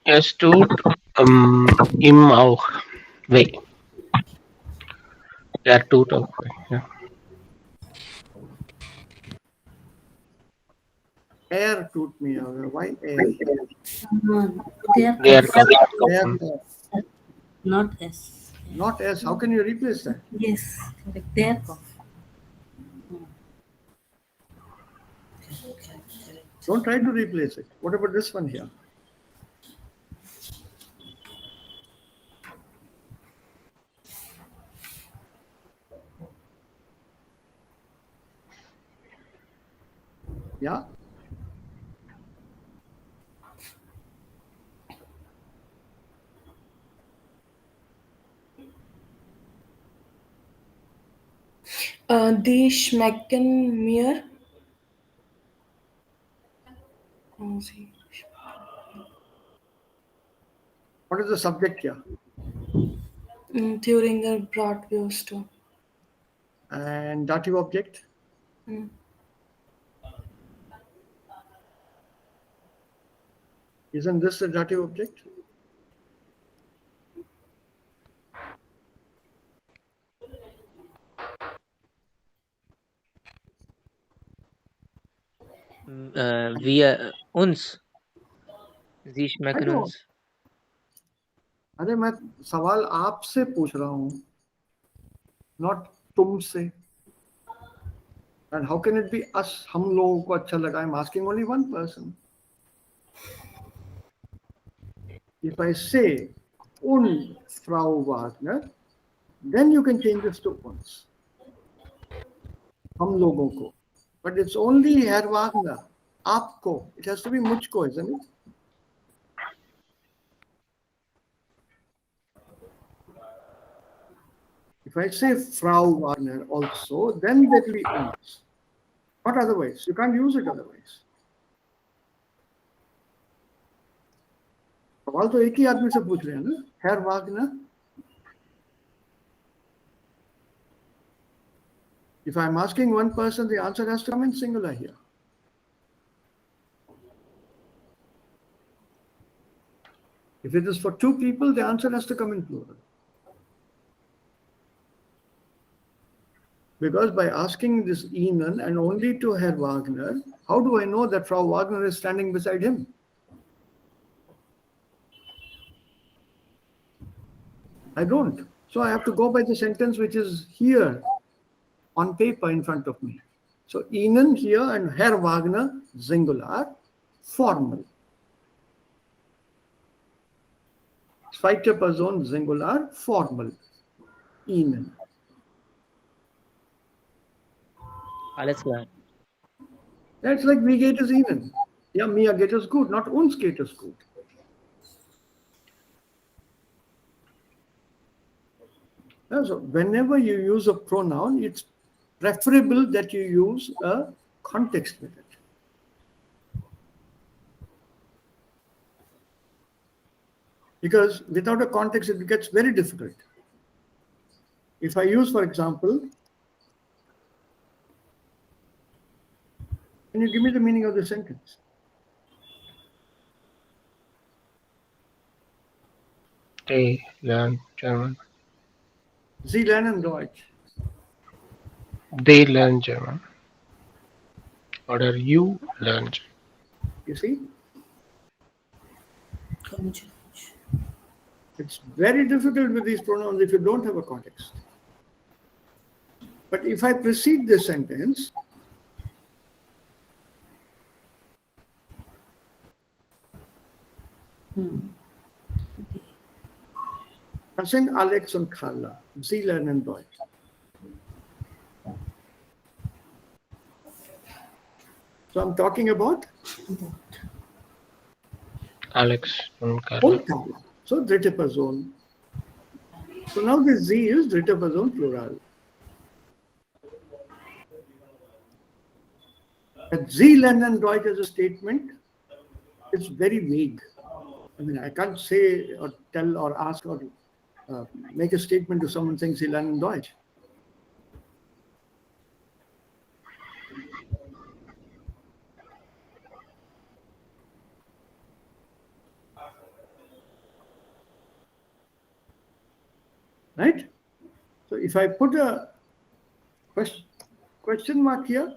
E: Es tut ihm auch weh. Der tut auch weh. Ja.
A: Er tut mir. Why er?
D: Der
E: Der
D: Kopf.
E: Kopf.
A: Er Kopf.
D: Not S.
A: Not S. How can you replace that?
D: Yes. Correct. Der Kopf.
A: Don't try to replace it. What about this one here? Yeah?
C: Die schmecken mir.
A: What is the subject here?
C: Thüringer Bratwürste.
A: And dative object? Isn't this the dative object?
F: Wir, uns. Sie schmecken
A: know.
F: uns.
A: अरे मैं सवाल आपसे पूछ रहा हूँ, not तुमसे. And how can it be us? हम लोगों को अच्छा लगा. I'm asking only one person. If I say un Frau Wagner, then you can change this to uns. हम लोगों को. But it's only Herr Wagner. आपको. It has to be मुझको, isn't it? If I say Frau Wagner also, then that will be uns. Not otherwise. You can't use it otherwise. सवाल तो एक ही आदमी से पूछ रहे हैं ना, Herr Wagner. If I'm asking one person, the answer has to come in singular here. If it is for two people, the answer has to come in plural. Because by asking this Ihnen and only to Herr Wagner, how do I know that Frau Wagner is standing beside him? I don't. So I have to go by the sentence which is here on paper in front of me. So Ihnen here and Herr Wagner, singular, formal. Zweite Person Singular formal. Ihnen.
F: Alles klar.
A: That's like wie geht es Ihnen? Ja, mir geht es gut, not uns geht es gut. So whenever you use a pronoun, it's preferable that you use a context with it. Because without a context, it gets very difficult. If I use, for example, can you give me the meaning of the sentence?
E: They learn German.
A: Sie lernen Deutsch.
E: They learn German. Or you learn German.
A: You see? It's very difficult with these pronouns if you don't have a context. But if I precede this sentence, das sind Alex und Carla. Sie lernen Deutsch. So I'm talking about
E: Alex and Carla.
A: und Carla. So dritte Person. So now this Sie is dritte Person plural. But Sie lernen Deutsch as a statement is very vague. I mean, I can't say or tell or ask or make a statement to someone saying Sie lernen Deutsch. Right? So if I put a question mark here,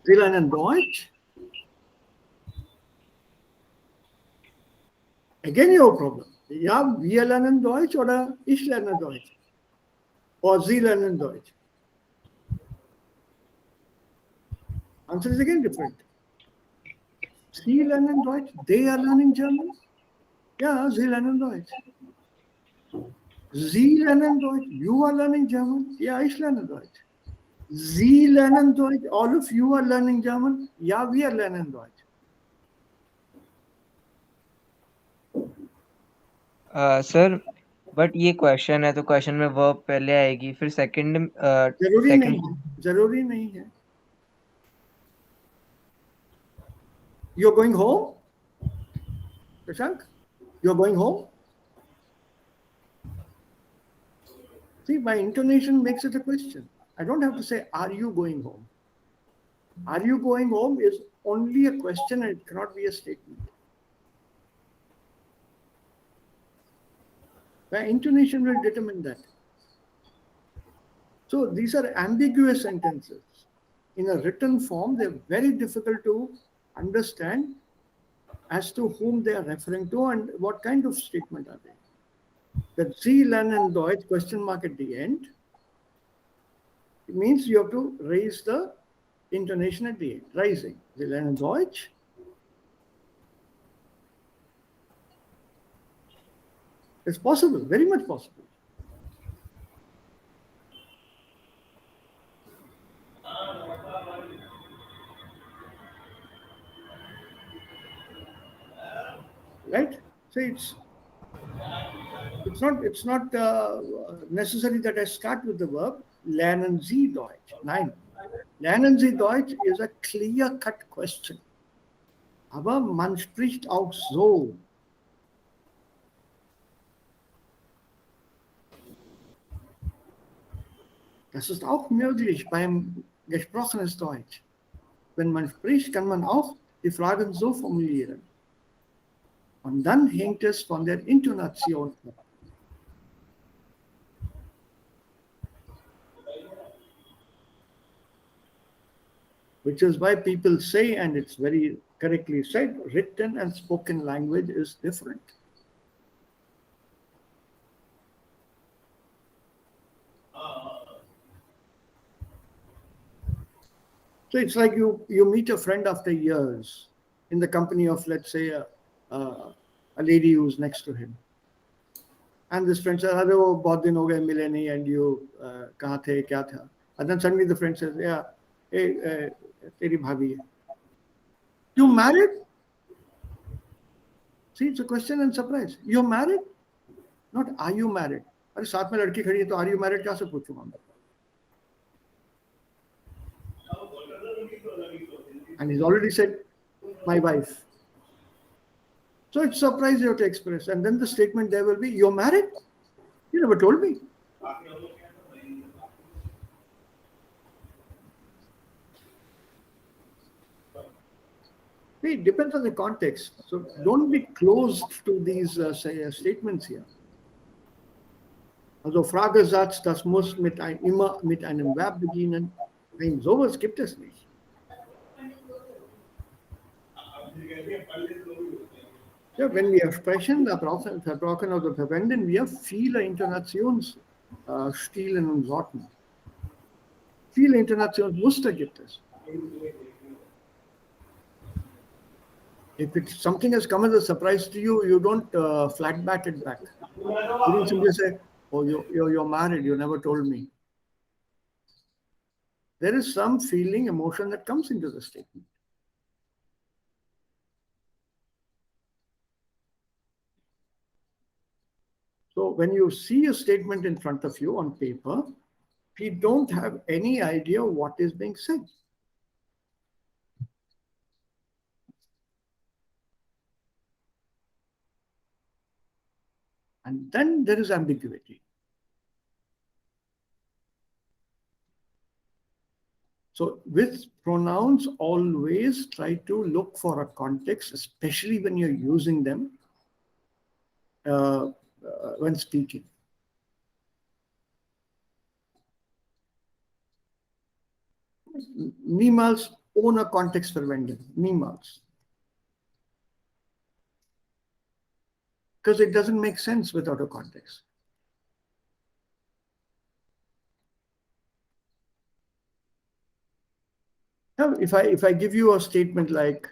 A: Sie lernen Deutsch. Again, your problem. Ja, wir lernen Deutsch oder ich lerne Deutsch. Or Sie lernen Deutsch. Answer is again different. Sie lernen Deutsch. They are learning German. Ja, Sie lernen Deutsch. Sie lernen Deutsch. You are learning German. Ja, ich lerne Deutsch. Sie lernen Deutsch. All of you are learning German. Ja, wir lernen Deutsch.
F: Sir but ये question है तो question में verb पहले आएगी फिर second
A: जरूरी नहीं है. जरूरी नहीं है. You're going home? Prashank? You're going home? See, my intonation makes it a question. I don't have to say, are you going home? Are you going home is only a question and it cannot be a statement. My intonation will determine that. So these are ambiguous sentences. In a written form, they're very difficult to understand as to whom they are referring to and what kind of statement are they. That Sie lernen Deutsch, question mark at the end, it means you have to raise the intonation at the end, rising. Sie lernen Deutsch. It's possible, very much possible. Right? So it's not necessary that I start with the verb lernen Sie Deutsch. Nein. Lernen Sie Deutsch is a clear-cut question. Aber man spricht auch so. Das ist auch möglich beim gesprochenes Deutsch. Wenn man spricht, kann man auch die Fragen so formulieren. Und dann hängt es von der Intonation ab. Which is why people say, and it's very correctly said, written and spoken language is different. So it's like you meet a friend after years in the company of, let's say, a a lady who's next to him. And this friend says, "Arey, wo bahut din ho gaye mile nahi, and you kahan the, kya tha?" And then suddenly the friend says, "Yeah, hey, teri bhabhi hai. You married?" See, it's a question and surprise. You're married? Not are you married? अरे साथ में लड़की खड़ी है तो are you married क्या से पूछूंगा मैं? And he's already said, "My wife." So it's surprise you have to express. And then the statement there will be, "You're married? You never told me." It depends on the context. So don't be closed to these statements here. Also, Fragesatz, das muss immer mit einem Verb beginnen. Nein, sowas gibt es nicht. Ja, wenn wir sprechen, da brauchen oder verwenden wir viele Intonationsstilen und Sorten. Viele Intonationsmuster gibt es. If something has come as a surprise to you, you don't flat bat it back. You don't simply say, "Oh, you're married, you never told me." There is some feeling, emotion that comes into the statement. So when you see a statement in front of you on paper, you don't have any idea what is being said. And then there is ambiguity. So with pronouns, always try to look for a context, especially when you're using them when speaking. Niemals ohne Kontext verwenden. Niemals. Because it doesn't make sense without a context. Now, if I give you a statement like,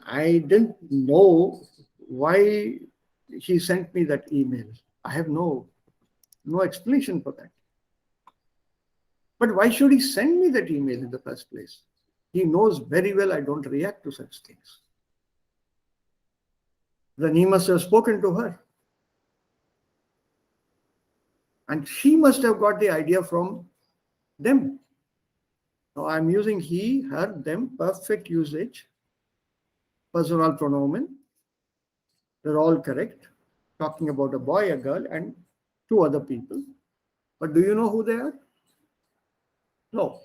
A: "I didn't know why he sent me that email. I have no explanation for that. But why should he send me that email in the first place? He knows very well I don't react to such things." Then he must have spoken to her. And she must have got the idea from them. Now I'm using he, her, them, perfect usage, personal pronoun. They're all correct. Talking about a boy, a girl, and two other people. But do you know who they are? No.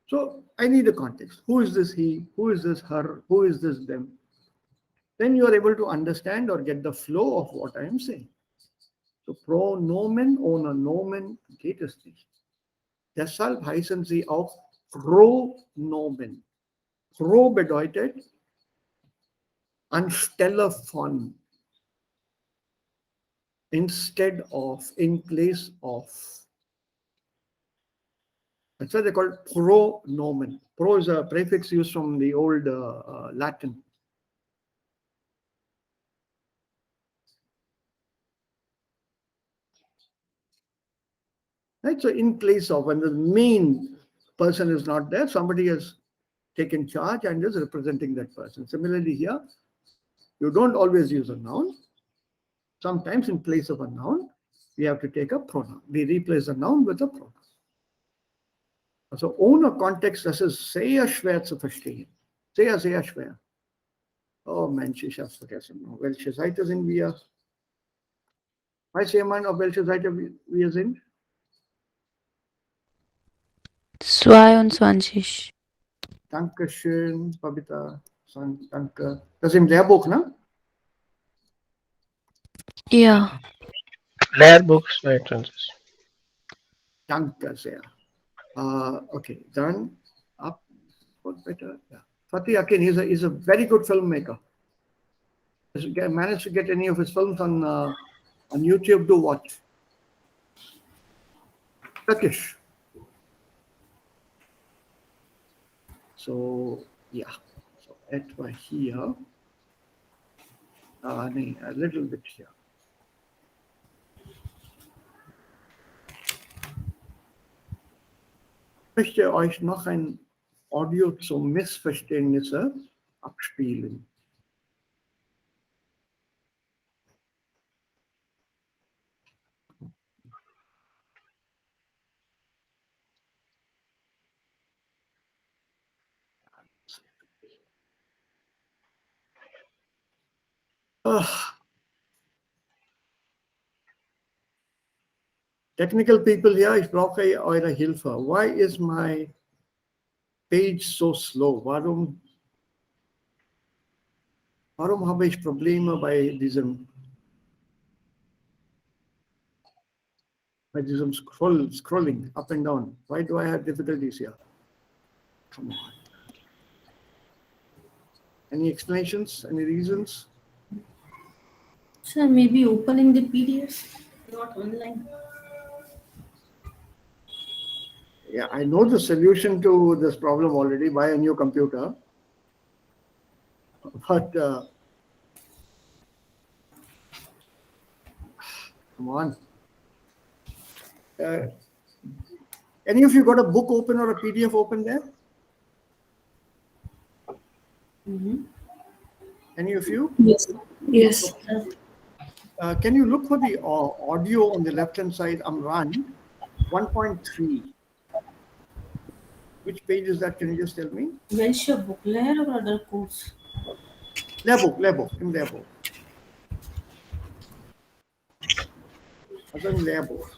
A: So I need a context. Who is this he? Who is this her? Who is this them? Then you are able to understand or get the flow of what I am saying. So Pronomen ohne Nomen geht es nicht. Deshalb heißen sie auch Pronomen. Pro bedeutet anstelle von, instead of, in place of. That's why they're called pronomen. Pro is a prefix used from the old Latin. Right? So in place of, when the main person is not there, somebody has taken charge and is representing that person. Similarly here, you don't always use a noun. Sometimes in place of a noun, we have to take a pronoun. We replace a noun with a pronoun. Also ohne Kontext, das ist sehr schwer zu verstehen. Sehr, sehr schwer. Oh Mensch, ich hab's vergessen. Auf welche Seite sind wir? Weiß jemand, auf welche Seite wir sind?
H: 22.
A: Dankeschön, Babita. Danke. Das ist im Lehrbuch, ne?
H: Ja.
E: Lehrbooks, references.
A: Danke sehr. Okay, dann up. What better? Yeah. Fatih Akin, he's a very good filmmaker. Has managed to get any of his films on YouTube to watch. Turkish. So, ja, so etwa hier. Nee, a little bit here. Ich möchte euch noch ein Audio zum Missverständnisse abspielen. Technical people here, ich brauche eure Hilfe. Why is my page so slow? Warum habe ich Probleme bei diesem scrolling up and down? Why do I have difficulties here? Come on. Any explanations? Any reasons?
D: Sir, maybe opening the PDF, not online.
A: Yeah, I know the solution to this problem already. Buy a new computer. But come on. Any of you got a book open or a PDF open there? Any of you?
C: Yes. Yes.
A: Can you look for the audio on the left-hand side? I'm run 1.3. Which page is that? Can you just tell me?
D: Where's your book, layer or other course?
A: Lehrbuch, im Lehrbuch. Also im Lehrbuch.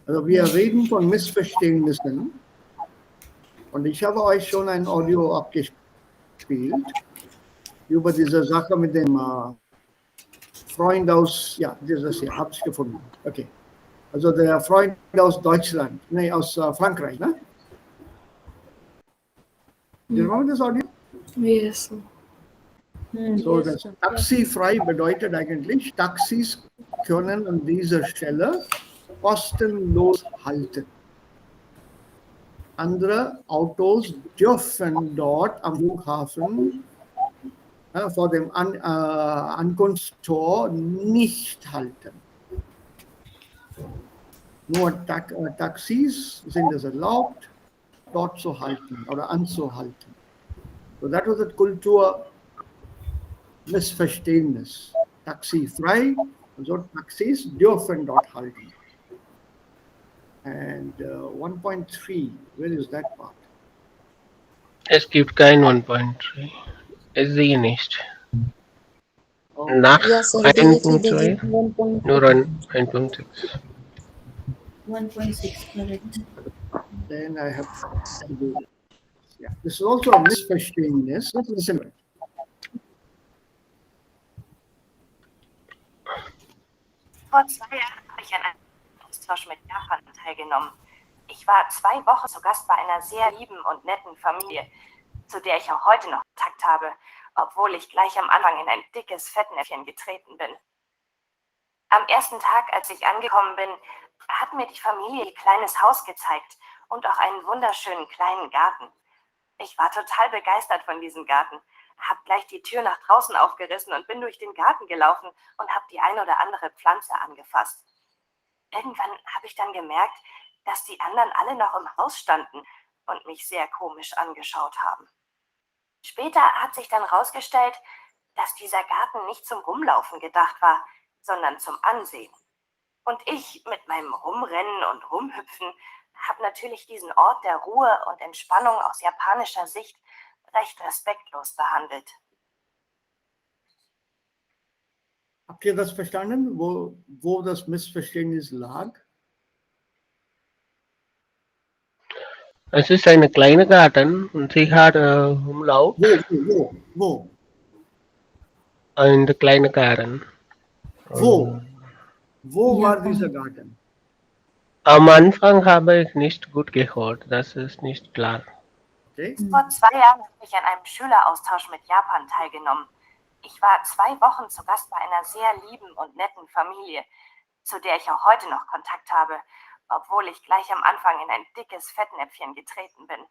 A: Also wir reden von Missverständnissen und ich habe euch schon ein Audio abgespielt über diese Sache mit dem Freund aus, ja, dieses hier, habe ich gefunden. Okay. Also der Freund aus Deutschland, nee, aus Frankreich, ne? Do you remember this audio?
C: Yes.
A: So, das taxifrei bedeutet eigentlich, Taxis können an dieser Stelle kostenlos halten. Andere Autos dürfen dort am Flughafen vor dem Ankunftstor nicht halten. Nur Taxis sind es erlaubt, dort zu halten oder anzuhalten. So, that was a Kulturmissverständnis. Taxifrei, also Taxis dürfen dort halten. And 1.3, where is that part?
E: Es gibt kein 1.3. Es sehe nicht.
A: Oh,
E: Nach
G: Yes, sir. Directly they
E: 1.2
G: give 1.2.
E: nur 1.6.
D: 1.6, correct.
A: then I have to do this. Yeah, this is also a Missverständnis. Let's listen to it.
I: Vor 2 Jahren habe ich an einem Austausch mit Japan teilgenommen. Ich war 2 Wochen zu Gast bei einer sehr lieben und netten Familie, zu der ich auch heute noch Kontakt habe, obwohl ich gleich am Anfang in ein dickes Fettnäpfchen getreten bin. Am ersten Tag, als ich angekommen bin, hat mir die Familie ihr kleines Haus gezeigt und auch einen wunderschönen kleinen Garten. Ich war total begeistert von diesem Garten, habe gleich die Tür nach draußen aufgerissen und bin durch den Garten gelaufen und habe die eine oder andere Pflanze angefasst. Irgendwann habe ich dann gemerkt, dass die anderen alle noch im Haus standen und mich sehr komisch angeschaut haben. Später hat sich dann herausgestellt, dass dieser Garten nicht zum Rumlaufen gedacht war, sondern zum Ansehen. Und ich mit meinem Rumrennen und Rumhüpfen habe natürlich diesen Ort der Ruhe und Entspannung aus japanischer Sicht recht respektlos behandelt.
A: Habt ihr das verstanden, wo das Missverständnis lag?
E: Es ist eine kleine Garten und sie hat Umlauf
A: Wo?
E: in der kleinen Garten.
A: Wo war dieser Garten?
E: Am Anfang habe ich nicht gut gehört, das ist nicht klar.
A: Okay.
I: Vor 2 Jahren habe ich an einem Schüleraustausch mit Japan teilgenommen. Ich war 2 Wochen zu Gast bei einer sehr lieben und netten Familie, zu der ich auch heute noch Kontakt habe, obwohl ich gleich am Anfang in ein dickes Fettnäpfchen getreten bin.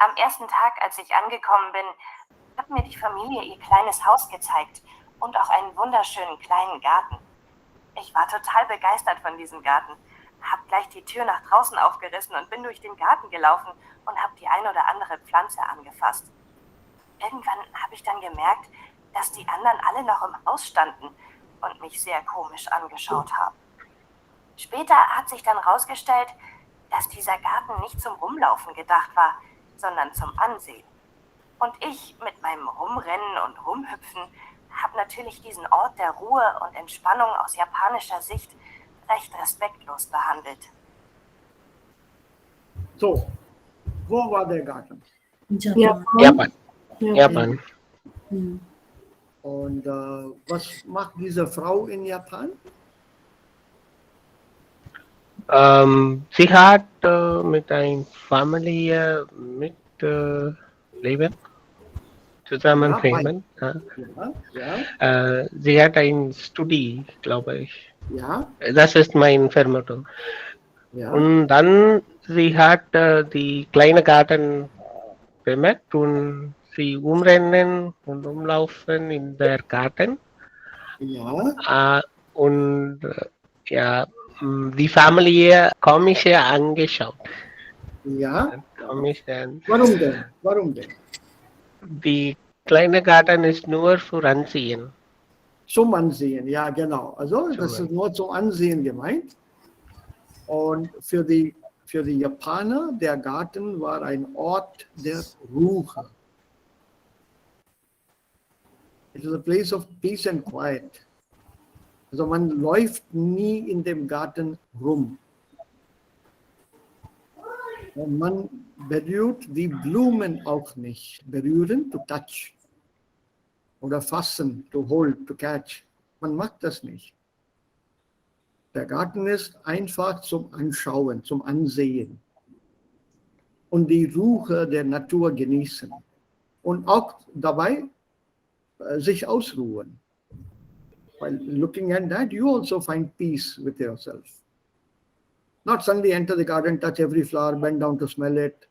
I: Am ersten Tag, als ich angekommen bin, hat mir die Familie ihr kleines Haus gezeigt und auch einen wunderschönen kleinen Garten. Ich war total begeistert von diesem Garten, habe gleich die Tür nach draußen aufgerissen und bin durch den Garten gelaufen und habe die ein oder andere Pflanze angefasst. Irgendwann habe ich dann gemerkt, dass die anderen alle noch im Haus standen und mich sehr komisch angeschaut haben. Später hat sich dann herausgestellt, dass dieser Garten nicht zum Rumlaufen gedacht war, sondern zum Ansehen. Und ich mit meinem Rumrennen und Rumhüpfen habe natürlich diesen Ort der Ruhe und Entspannung aus japanischer Sicht recht respektlos behandelt.
A: So, wo war der Garten?
D: Japan.
E: Japan.
C: Ja.
E: Japan.
A: Und was macht diese Frau in Japan?
E: Sie hat mit einer Familie leben, zusammenleben. Ja.
A: Ja,
E: Sie hat ein Studie, glaube ich.
A: ja,
E: Das ist meine Vermutung.
A: ja.
E: Und dann, sie hat die kleine Garten bemerkt und sie umrennen und umlaufen in der Garten.
A: Ja,
E: Und ja, die Familie komisch angeschaut.
A: ja.
E: Komisch an.
A: Warum denn? Warum denn?
E: Die kleine Garten ist nur für Ansehen.
A: Zum Ansehen, ja genau. Also das ist nur zum Ansehen gemeint. Und für die Japaner, der Garten war ein Ort der Ruhe. It is a place of peace and quiet. Also man läuft nie in dem Garten rum. Und man berührt die Blumen auch nicht. Berühren, to touch. Oder fassen, to hold, to catch. Man macht das nicht. Der Garten ist einfach zum Anschauen, zum Ansehen. Und die Ruhe der Natur genießen. Und auch dabei sich ausruhen. While looking at that, you also find peace with yourself. Not suddenly enter the garden, touch every flower, bend down to smell it.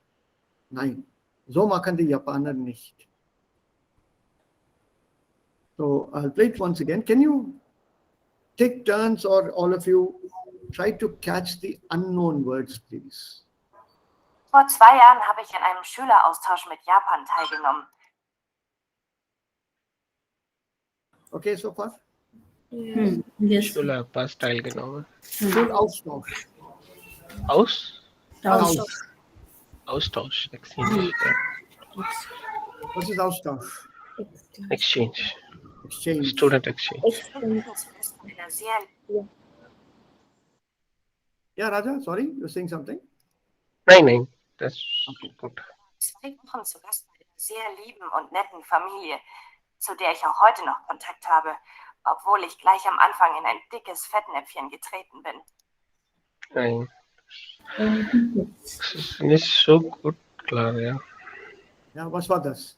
A: Nein, so machen die Japaner nicht. So I'll play it once again. Can you take turns, or all of you try to catch the unknown words, please?
I: Vor 2 Jahren habe ich an einem Schüleraustausch mit Japan teilgenommen.
A: Okay, so far?
D: Yes.
E: Schule fast teilgenommen.
A: Schulaustausch.
E: Austausch. Exchange.
A: Was ist Austausch?
E: Exchange.
A: Exchange.
E: Student exchange.
I: Einer sehr
A: Yeah, Raja, sorry, you're saying something?
E: Nein, das ist gut.
I: 2 Wochen zu Gast bei einer sehr lieben und netten Familie, zu der ich auch heute noch Kontakt habe, obwohl ich gleich am Anfang in ein dickes Fettnäpfchen getreten bin.
E: Nein. Das ist nicht so gut klar, ja.
A: Ja, was war das?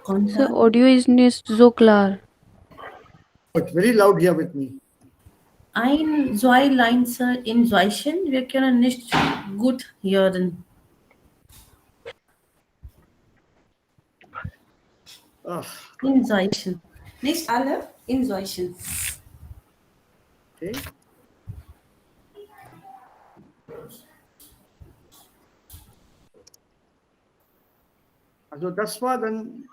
H: Sir, audio is nicht so klar.
A: It's very loud here with me.
D: Zwei Lines in Deutschen, wir können nicht gut hören.
A: Ach,
D: In Deutschen. Nicht alle, in Deutschen.
A: okay. Also das war dann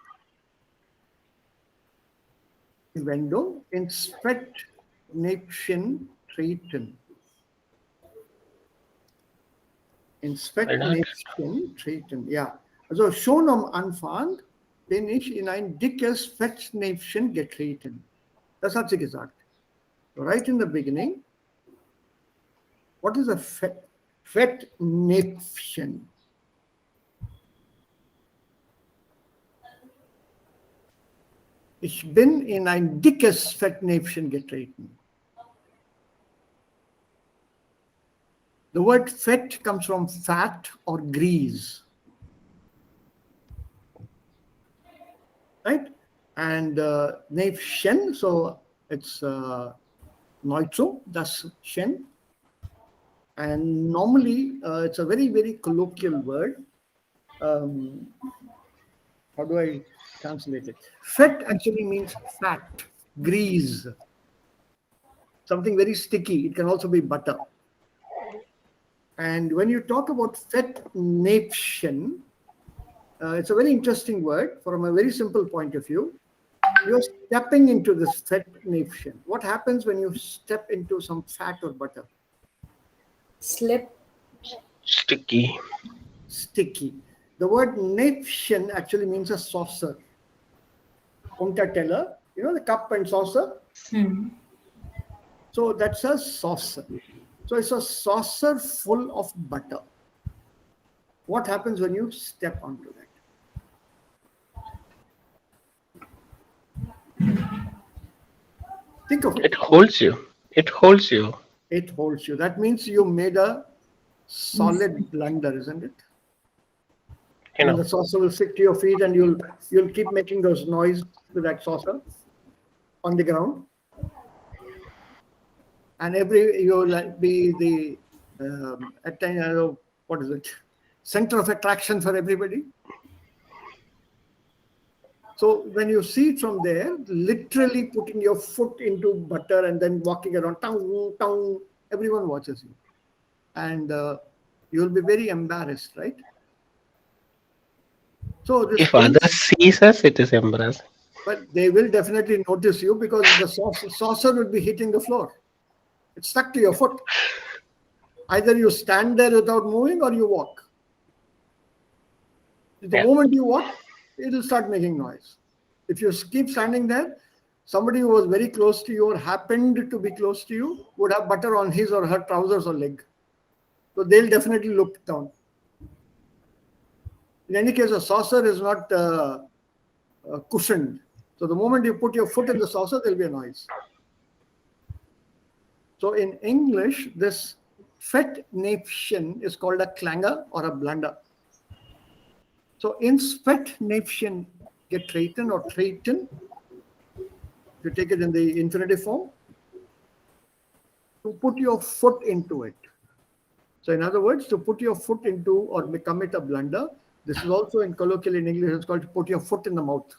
A: die Wendung ins Fettnäpfchen treten. Ins Fettnäpfchen treten, ja. Also schon am Anfang bin ich in ein dickes Fettnäpfchen getreten. Das hat sie gesagt. Right in the beginning. What is a Fettnäpfchen? Ich bin in ein dickes Fettnäpfchen getreten. The word fat comes from fat or grease. Right? And Näpfchen, so it's Neutrum, das Chen. And normally, it's a very, very colloquial word. How do I translate it? Fat actually means fat, grease, something very sticky. It can also be butter. And when you talk about Fettnäpfchen, it's a very interesting word from a very simple point of view. You're stepping into this Fettnäpfchen. What happens when you step into some fat or butter?
C: Slip.
E: Sticky.
A: Sticky. The word Näpfchen actually means a saucer. Unterteller, you know, the cup and saucer. So that's a saucer. So it's a saucer full of butter. What happens when you step onto that? Think of it.
E: It holds you. It holds you.
A: It holds you. That means you made a solid blunder, isn't it?
E: You
A: And
E: know.
A: the saucer will stick to your feet, and you'll keep making those noise with that saucer on the ground. And you'll like be the what is it? Center of attraction for everybody. So when you see it from there, literally putting your foot into butter and then walking around, tong, tong, everyone watches you. And you'll be very embarrassed, right? So this
E: If others sees us, it is embarrassing.
A: But they will definitely notice you because the saucer will be hitting the floor. It's stuck to your foot. Either you stand there without moving or you walk. The moment you walk, it will start making noise. If you keep standing there, somebody who was very close to you or happened to be close to you would have butter on his or her trousers or leg. So they'll definitely look down. In any case, a saucer is not cushioned. So the moment you put your foot in the saucer, there'll be a noise. So in English, this Fettnäpfchen is called a clanger or a blunder. So in Fettnäpfchen getreten or treten, you take it in the infinitive form, to put your foot into it. So in other words, to put your foot into or commit a blunder, this is also in colloquial in English, it's called to put your foot in the mouth.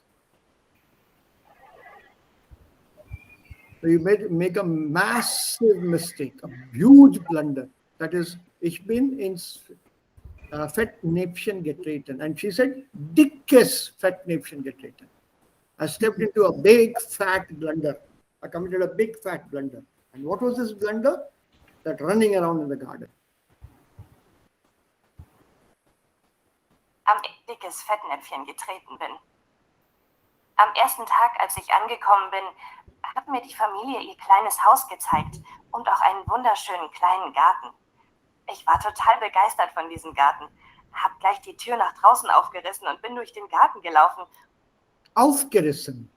A: So you make a massive mistake, a huge blunder. That is, ich bin ins Fettnäpfchen getreten. And she said, dickes Fettnäpfchen getreten. I stepped into a big fat blunder. I committed a big fat blunder. And what was this blunder? That running around in the garden.
I: Am dickes Fettnäpfchen getreten bin. Am ersten Tag, als ich angekommen bin, hat mir die Familie ihr kleines Haus gezeigt und auch einen wunderschönen kleinen Garten. Ich war total begeistert von diesem Garten, habe gleich die Tür nach draußen aufgerissen und bin durch den Garten gelaufen.
A: Aufgerissen.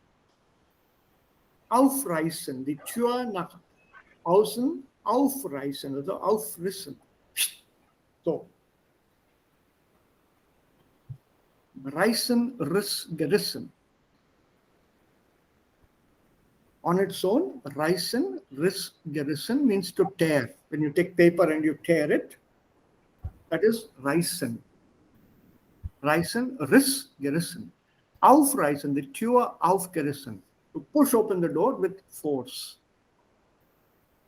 A: Aufreißen. Die Tür nach außen aufreißen, also aufrissen. So. Reißen, Riss, gerissen. On its own, reißen, Riss, gerissen means to tear. When you take paper and you tear it, that is reißen. Reißen, Riss, gerissen. Aufreißen, the Tür aufgerissen. To push open the door with force.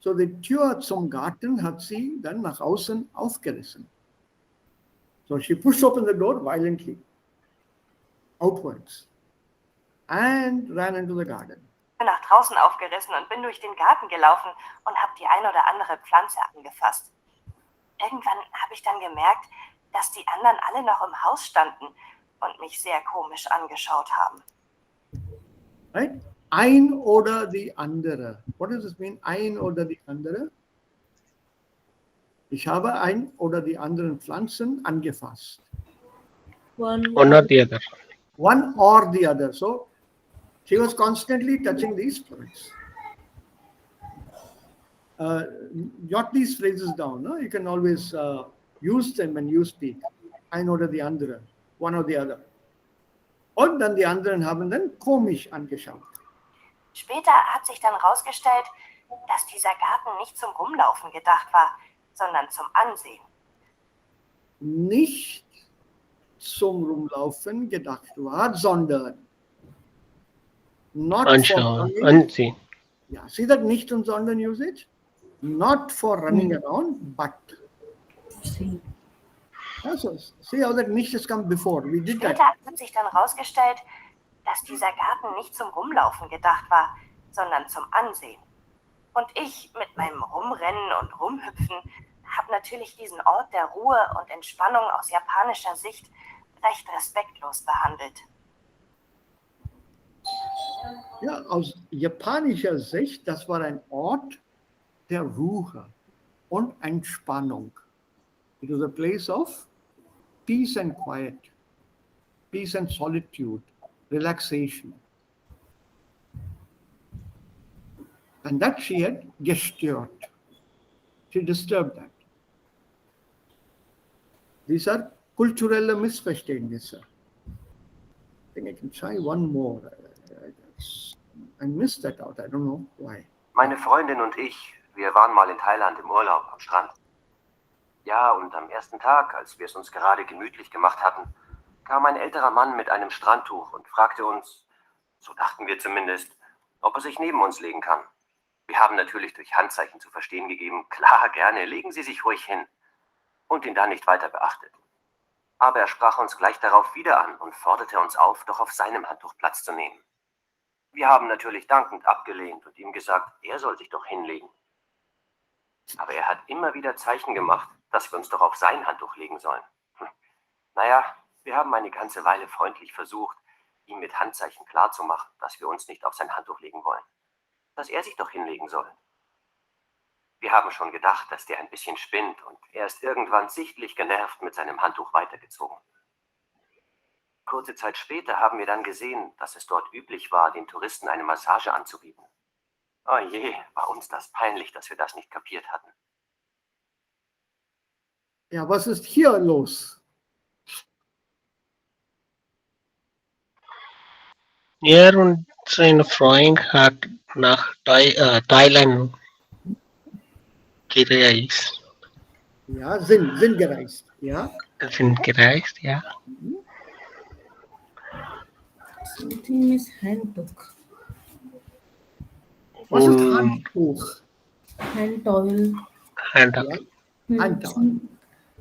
A: So the Tür zum Garten hat sie dann nach außen aufgerissen. So she pushed open the door violently, outwards, and ran into the garden.
I: Nach draußen aufgerissen und bin durch den Garten gelaufen und habe die ein oder andere Pflanze angefasst. Irgendwann habe ich dann gemerkt, dass die anderen alle noch im Haus standen und mich sehr komisch angeschaut haben.
A: Right? Ein oder die andere. What does this mean? Ein oder die andere? Ich habe ein oder die anderen Pflanzen angefasst.
C: One
E: or the other.
A: One or the other. So she was constantly touching these plants. Jot these phrases down. No? You can always use them when you speak. Ein oder die andere. One or the other. Und dann die anderen haben dann komisch angeschaut.
I: Später hat sich dann herausgestellt, dass dieser Garten nicht zum Rumlaufen gedacht war, sondern zum Ansehen.
A: Nicht zum Rumlaufen gedacht war, sondern not for
E: Anschauen,
A: running.
E: ansehen.
A: Yeah, see that nicht und sondern usage? Not for running around, but.
D: See.
A: Yeah, so see how that nicht has come before. We did that.
I: Später hat sich dann herausgestellt, dass dieser Garten nicht zum Rumlaufen gedacht war, sondern zum Ansehen. Und ich mit meinem Rumrennen und Rumhüpfen habe natürlich diesen Ort der Ruhe und Entspannung aus japanischer Sicht recht respektlos behandelt.
A: Ja, aus japanischer Sicht, das war ein Ort der Ruhe und Entspannung. It was a place of peace and quiet, peace and solitude, relaxation. And that she had gestört. She disturbed that. These are kulturelle Missverständnisse. I think I can try one more. I missed that out. I don't know why.
J: Meine Freundin und ich, wir waren mal in Thailand im Urlaub am Strand. Ja, und am ersten Tag, als wir es uns gerade gemütlich gemacht hatten, kam ein älterer Mann mit einem Strandtuch und fragte uns, so dachten wir zumindest, ob er sich neben uns legen kann. Wir haben natürlich durch Handzeichen zu verstehen gegeben, klar, gerne, legen Sie sich ruhig hin. Und ihn dann nicht weiter beachtet. Aber er sprach uns gleich darauf wieder an und forderte uns auf, doch auf seinem Handtuch Platz zu nehmen. Wir haben natürlich dankend abgelehnt und ihm gesagt, er soll sich doch hinlegen. Aber er hat immer wieder Zeichen gemacht, dass wir uns doch auf sein Handtuch legen sollen. Naja, wir haben eine ganze Weile freundlich versucht, ihm mit Handzeichen klarzumachen, dass wir uns nicht auf sein Handtuch legen wollen. Dass er sich doch hinlegen soll. Wir haben schon gedacht, dass der ein bisschen spinnt und er ist irgendwann sichtlich genervt mit seinem Handtuch weitergezogen. Kurze Zeit später haben wir dann gesehen, dass es dort üblich war, den Touristen eine Massage anzubieten. Oh je, war uns das peinlich, dass wir das nicht kapiert hatten.
A: Ja, was ist hier los?
E: Er und sein Freund hat nach Thailand gereist.
A: Ja, sind gereist. Ja.
E: Sind gereist, ja.
D: Something is handbook.
A: Was ist Handtuch?
D: Hand towel.
E: Handtuch.
A: Handtuch.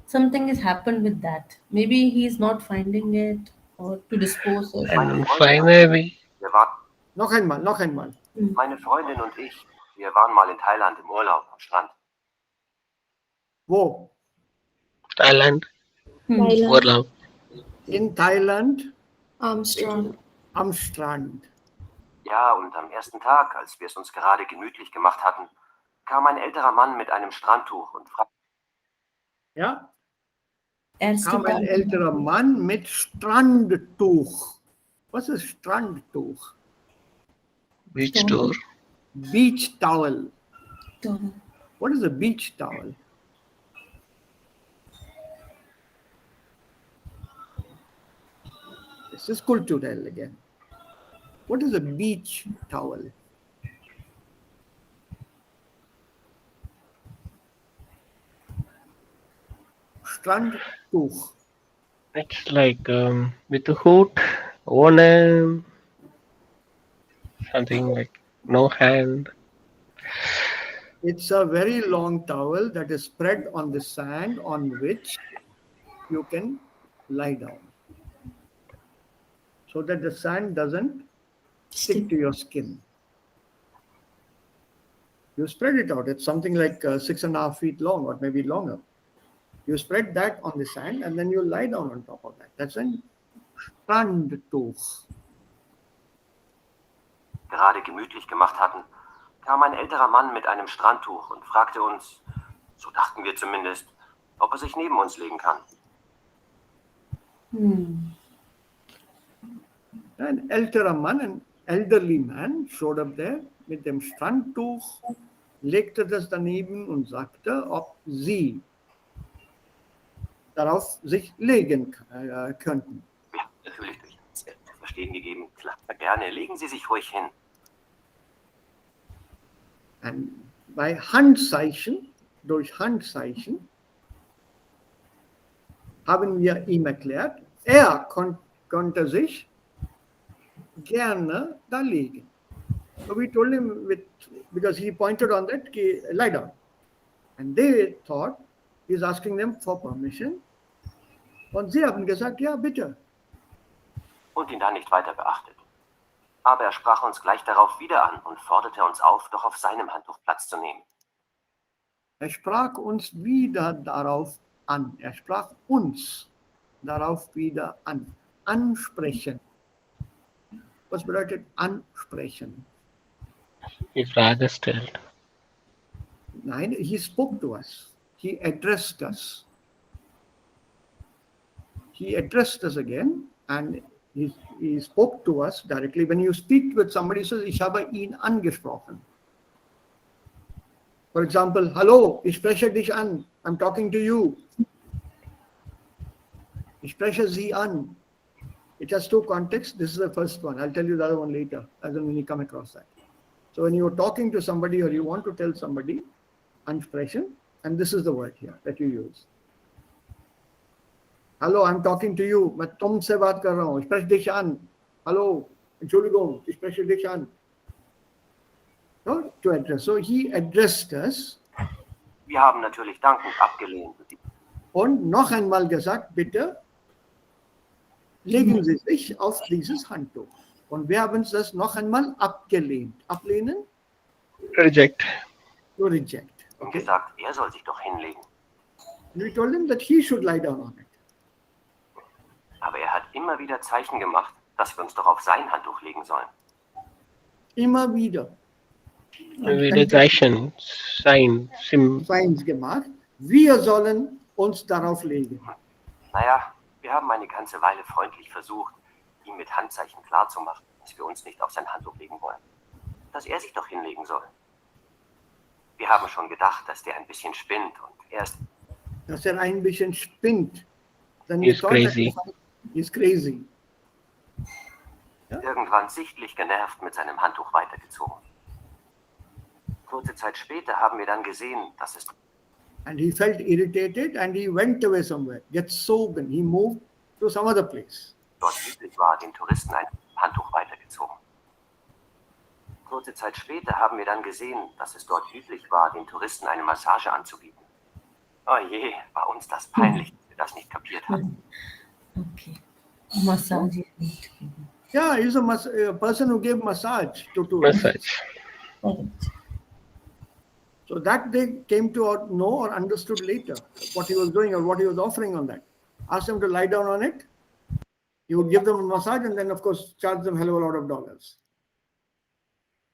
D: Something has happened with that. Maybe he's not finding it or to dispose of.
E: And finally,
J: Wir waren,
A: Noch einmal.
J: meine Freundin und ich, wir waren mal in Thailand im Urlaub am Strand.
A: Wo?
E: Thailand,
G: Thailand.
E: Urlaub.
A: In Thailand
C: Am Strand.
A: am Strand.
J: Ja, und am ersten Tag, als wir es uns gerade gemütlich gemacht hatten, kam ein älterer Mann mit einem Strandtuch und fragte,
A: Ja,
D: Erste
A: kam ein
D: Tag.
A: älterer Mann mit Strandtuch. Was ist Strandtuch?
E: Beach tour.
A: Beach towel.
D: Towel.
A: What is a beach towel? This is cultural again. What is a beach towel? Strandtuch.
E: It's like with a hood, one something like no hand.
A: It's a very long towel that is spread on the sand on which you can lie down, so that the sand doesn't stick to your skin. You spread it out. It's something like 6.5 feet long or maybe longer. You spread that on the sand and then you lie down on top of that. That's ein Strandtuch.
J: gerade gemütlich gemacht hatten, kam ein älterer Mann mit einem Strandtuch und fragte uns, so dachten wir zumindest, ob er sich neben uns legen kann.
A: Ein älterer Mann, an elderly man, showed up there mit dem Strandtuch, legte das daneben und sagte, ob sie darauf sich legen könnten.
J: Wir haben natürlich durch zu verstehen gegeben, klar, gerne, legen Sie sich ruhig hin.
A: Und bei Handzeichen durch Handzeichen, haben wir ihm erklärt, er konnte sich gerne da legen. So we told him, because he pointed on that, lie down. And they thought he's asking them for permission. Und sie haben gesagt, ja, bitte.
J: Und ihn dann nicht weiter beachtet. Aber er sprach uns gleich darauf wieder an und forderte uns auf, doch auf seinem Handtuch Platz zu nehmen.
A: Er sprach uns wieder darauf an. Er sprach uns darauf wieder an. Ansprechen. Was bedeutet ansprechen?
E: Die Frage stellt.
A: Nein, he spoke to us. He addressed us. He addressed us again and he spoke to us directly. When you speak with somebody, says, ich habe ihn angesprochen. For example, hallo, ich spreche dich an. I'm talking to you. Ich spreche sie an. It has two contexts. This is the first one. I'll tell you the other one later, as when you come across that. So when you're talking to somebody or you want to tell somebody, ansprechen, and this is the word here that you use. Hello, I'm talking to you. मैं तुमसे बात कर रहा हूँ. Ich spreche dich an. Hallo, Entschuldigung, ich spreche dich an. So, to address. So he addressed us.
J: Wir haben natürlich dankend abgelehnt.
A: Und noch einmal gesagt, bitte legen Sie sich auf dieses Handtuch. Und wir haben das noch einmal abgelehnt. Ablehnen?
E: Reject.
A: To reject.
J: Und
A: Okay.
J: gesagt, er soll sich doch hinlegen.
A: And we told him that he should lie down on it.
J: Aber er hat immer wieder Zeichen gemacht, dass wir uns doch auf sein Handtuch legen sollen.
A: Immer wieder.
E: Wieder Zeichen,
A: Signs gemacht. Wir sollen uns darauf legen.
J: Naja, wir haben eine ganze Weile freundlich versucht, ihm mit Handzeichen klarzumachen, dass wir uns nicht auf sein Handtuch legen wollen. Dass er sich doch hinlegen soll. Wir haben schon gedacht, dass der ein bisschen spinnt und er ist...
A: Dass er ein bisschen spinnt. Then
E: He's crazy.
A: He's crazy. Ja?
J: Irgendwann sichtlich genervt mit seinem Handtuch weitergezogen. Kurze Zeit später haben wir dann gesehen, dass es...
A: And he felt irritated and he went away somewhere. Gezogen. He moved to some other place.
J: dort üblich war, den Touristen ein Handtuch weitergezogen. Kurze Zeit später haben wir dann gesehen, dass es dort üblich war, den Touristen eine Massage anzubieten. Oh je, war uns das peinlich, dass wir das nicht kapiert hatten.
D: Okay. Massage.
A: Yeah, he's a person who gave massage to tourists.
E: Massage.
A: So that they came to know or understood later what he was doing or what he was offering on that. Ask them to lie down on it. He would give them a massage and then, of course, charge them a hell of a lot of dollars.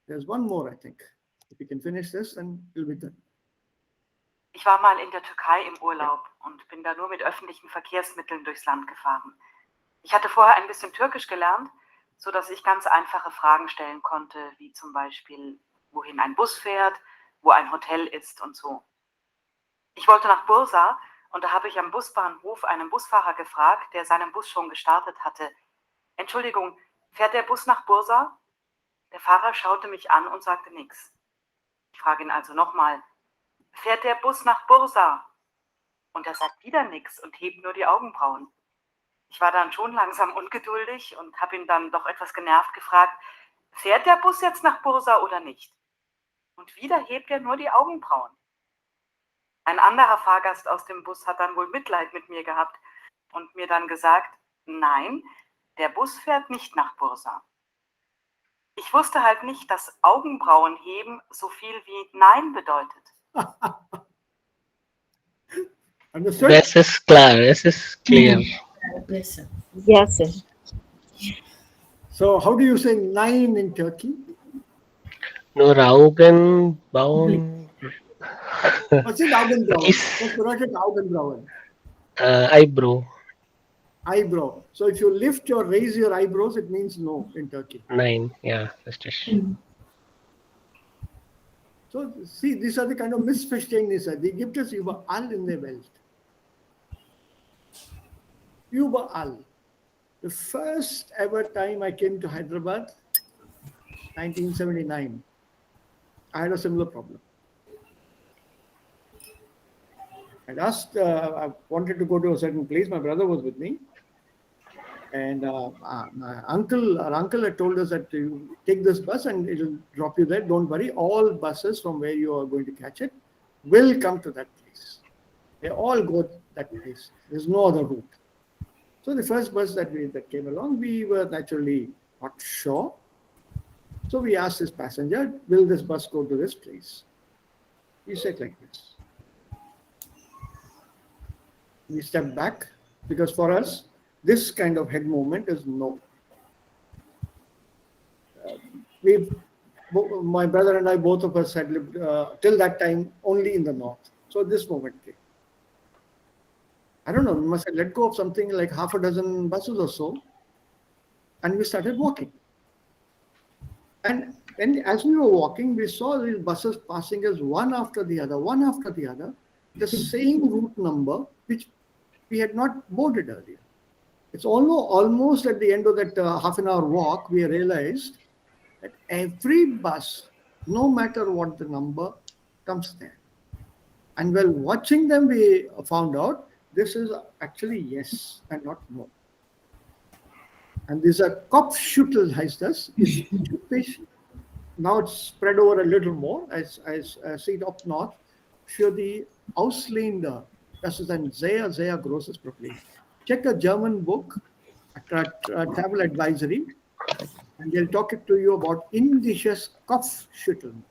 A: There's one more, I think. If we can finish this, then it'll be done.
I: Ich war mal in der Türkei im Urlaub und bin da nur mit öffentlichen Verkehrsmitteln durchs Land gefahren. Ich hatte vorher ein bisschen Türkisch gelernt, sodass ich ganz einfache Fragen stellen konnte, wie zum Beispiel, wohin ein Bus fährt, wo ein Hotel ist und so. Ich wollte nach Bursa und da habe ich am Busbahnhof einen Busfahrer gefragt, der seinen Bus schon gestartet hatte. Entschuldigung, fährt der Bus nach Bursa? Der Fahrer schaute mich an und sagte nichts. Ich frage ihn also nochmal, fährt der Bus nach Bursa? Und er sagt wieder nichts und hebt nur die Augenbrauen. Ich war dann schon langsam ungeduldig und habe ihn dann doch etwas genervt gefragt, fährt der Bus jetzt nach Bursa oder nicht? Und wieder hebt er nur die Augenbrauen. Ein anderer Fahrgast aus dem Bus hat dann wohl Mitleid mit mir gehabt und mir dann gesagt, nein, der Bus fährt nicht nach Bursa. Ich wusste halt nicht, dass Augenbrauen heben so viel wie Nein bedeutet.
A: Understood?
E: This is clear. This is clear.
G: Yes, sir.
A: So how do you say nine in Turkey?
E: Nur Augenbrauen.
A: What's it Augenbrauen?
E: Is-
A: What's bedeutet Augenbrauen?
E: Eyebrow.
A: Eyebrow. So if you lift or raise your eyebrows, it means no in Turkey.
E: 9. Yeah, that's it.
A: So see, these are the kind of Missverständnisse. Die gibt es überall in der Welt. Überall. The first ever time I came to Hyderabad, 1979, I had a similar problem. I wanted to go to a certain place. My brother was with me. And our uncle had told us that you take this bus and it'll drop you there. Don't worry. All buses from where you are going to catch it will come to that place. They all go that place. There's no other route. So the first bus that came along, we were naturally not sure. So we asked this passenger, will this bus go to this place? He said like this. We stepped back because for us, this kind of head movement is no. My brother and I, both of us had lived till that time only in the north. So this moment came. I don't know, we must have let go of something like half a dozen buses or so. And we started walking. And as we were walking, we saw these buses passing us one after the other, the same route number, which we had not boarded earlier. It's almost at the end of that half an hour walk, we realized that every bus, no matter what the number, comes there. And while watching them, we found out this is actually yes and not no. And these are Kopfschüttel heißt das. It's typisch. Now it's spread over a little more. As see it up north, für die Ausländer, das ist ein sehr, sehr großes Problem. Check a German book, a travel advisory, and they'll talk to you about indisches Kopfschütteln.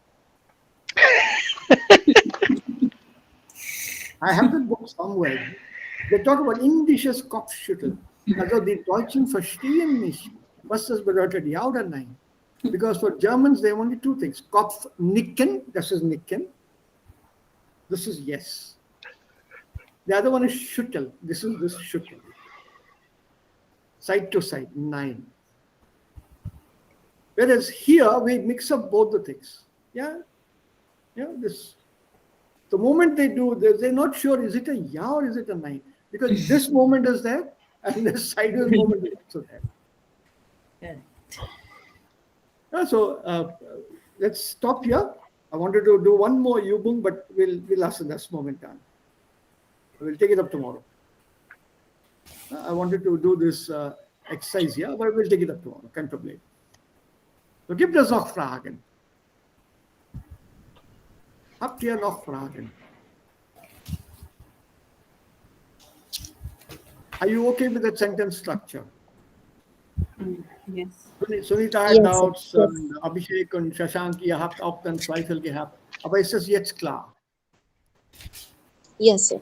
A: I have the book somewhere. They talk about indisches Kopfschütteln. Also die Deutschen verstehen nicht, was das bedeutet, ja oder nein. Because for Germans, they have only two things. Kopfnicken, das ist nicken. This is yes. The other one is Schüttel. This is this Schüttel. Side to side, 9. Whereas here, we mix up both the things. Yeah, this. The moment they do, they're not sure, is it a ya or is it a 9? Because this moment is there and the sideways moment is also there. So let's stop here. I wanted to do one more Übung, but we'll ask this moment time. We'll take it up tomorrow. I wanted to do this exercise here, but we'll take it up tomorrow. Kein Problem. So gibt es noch Fragen? Habt ihr noch Fragen? Are you okay with the sentence structure?
G: Yes.
A: Sunita had doubts, Abhishek und Shashank, ihr habt auch dann Zweifel gehabt. Aber ist das jetzt klar?
G: Yes, sir.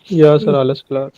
B: Ja, sir, alles klar.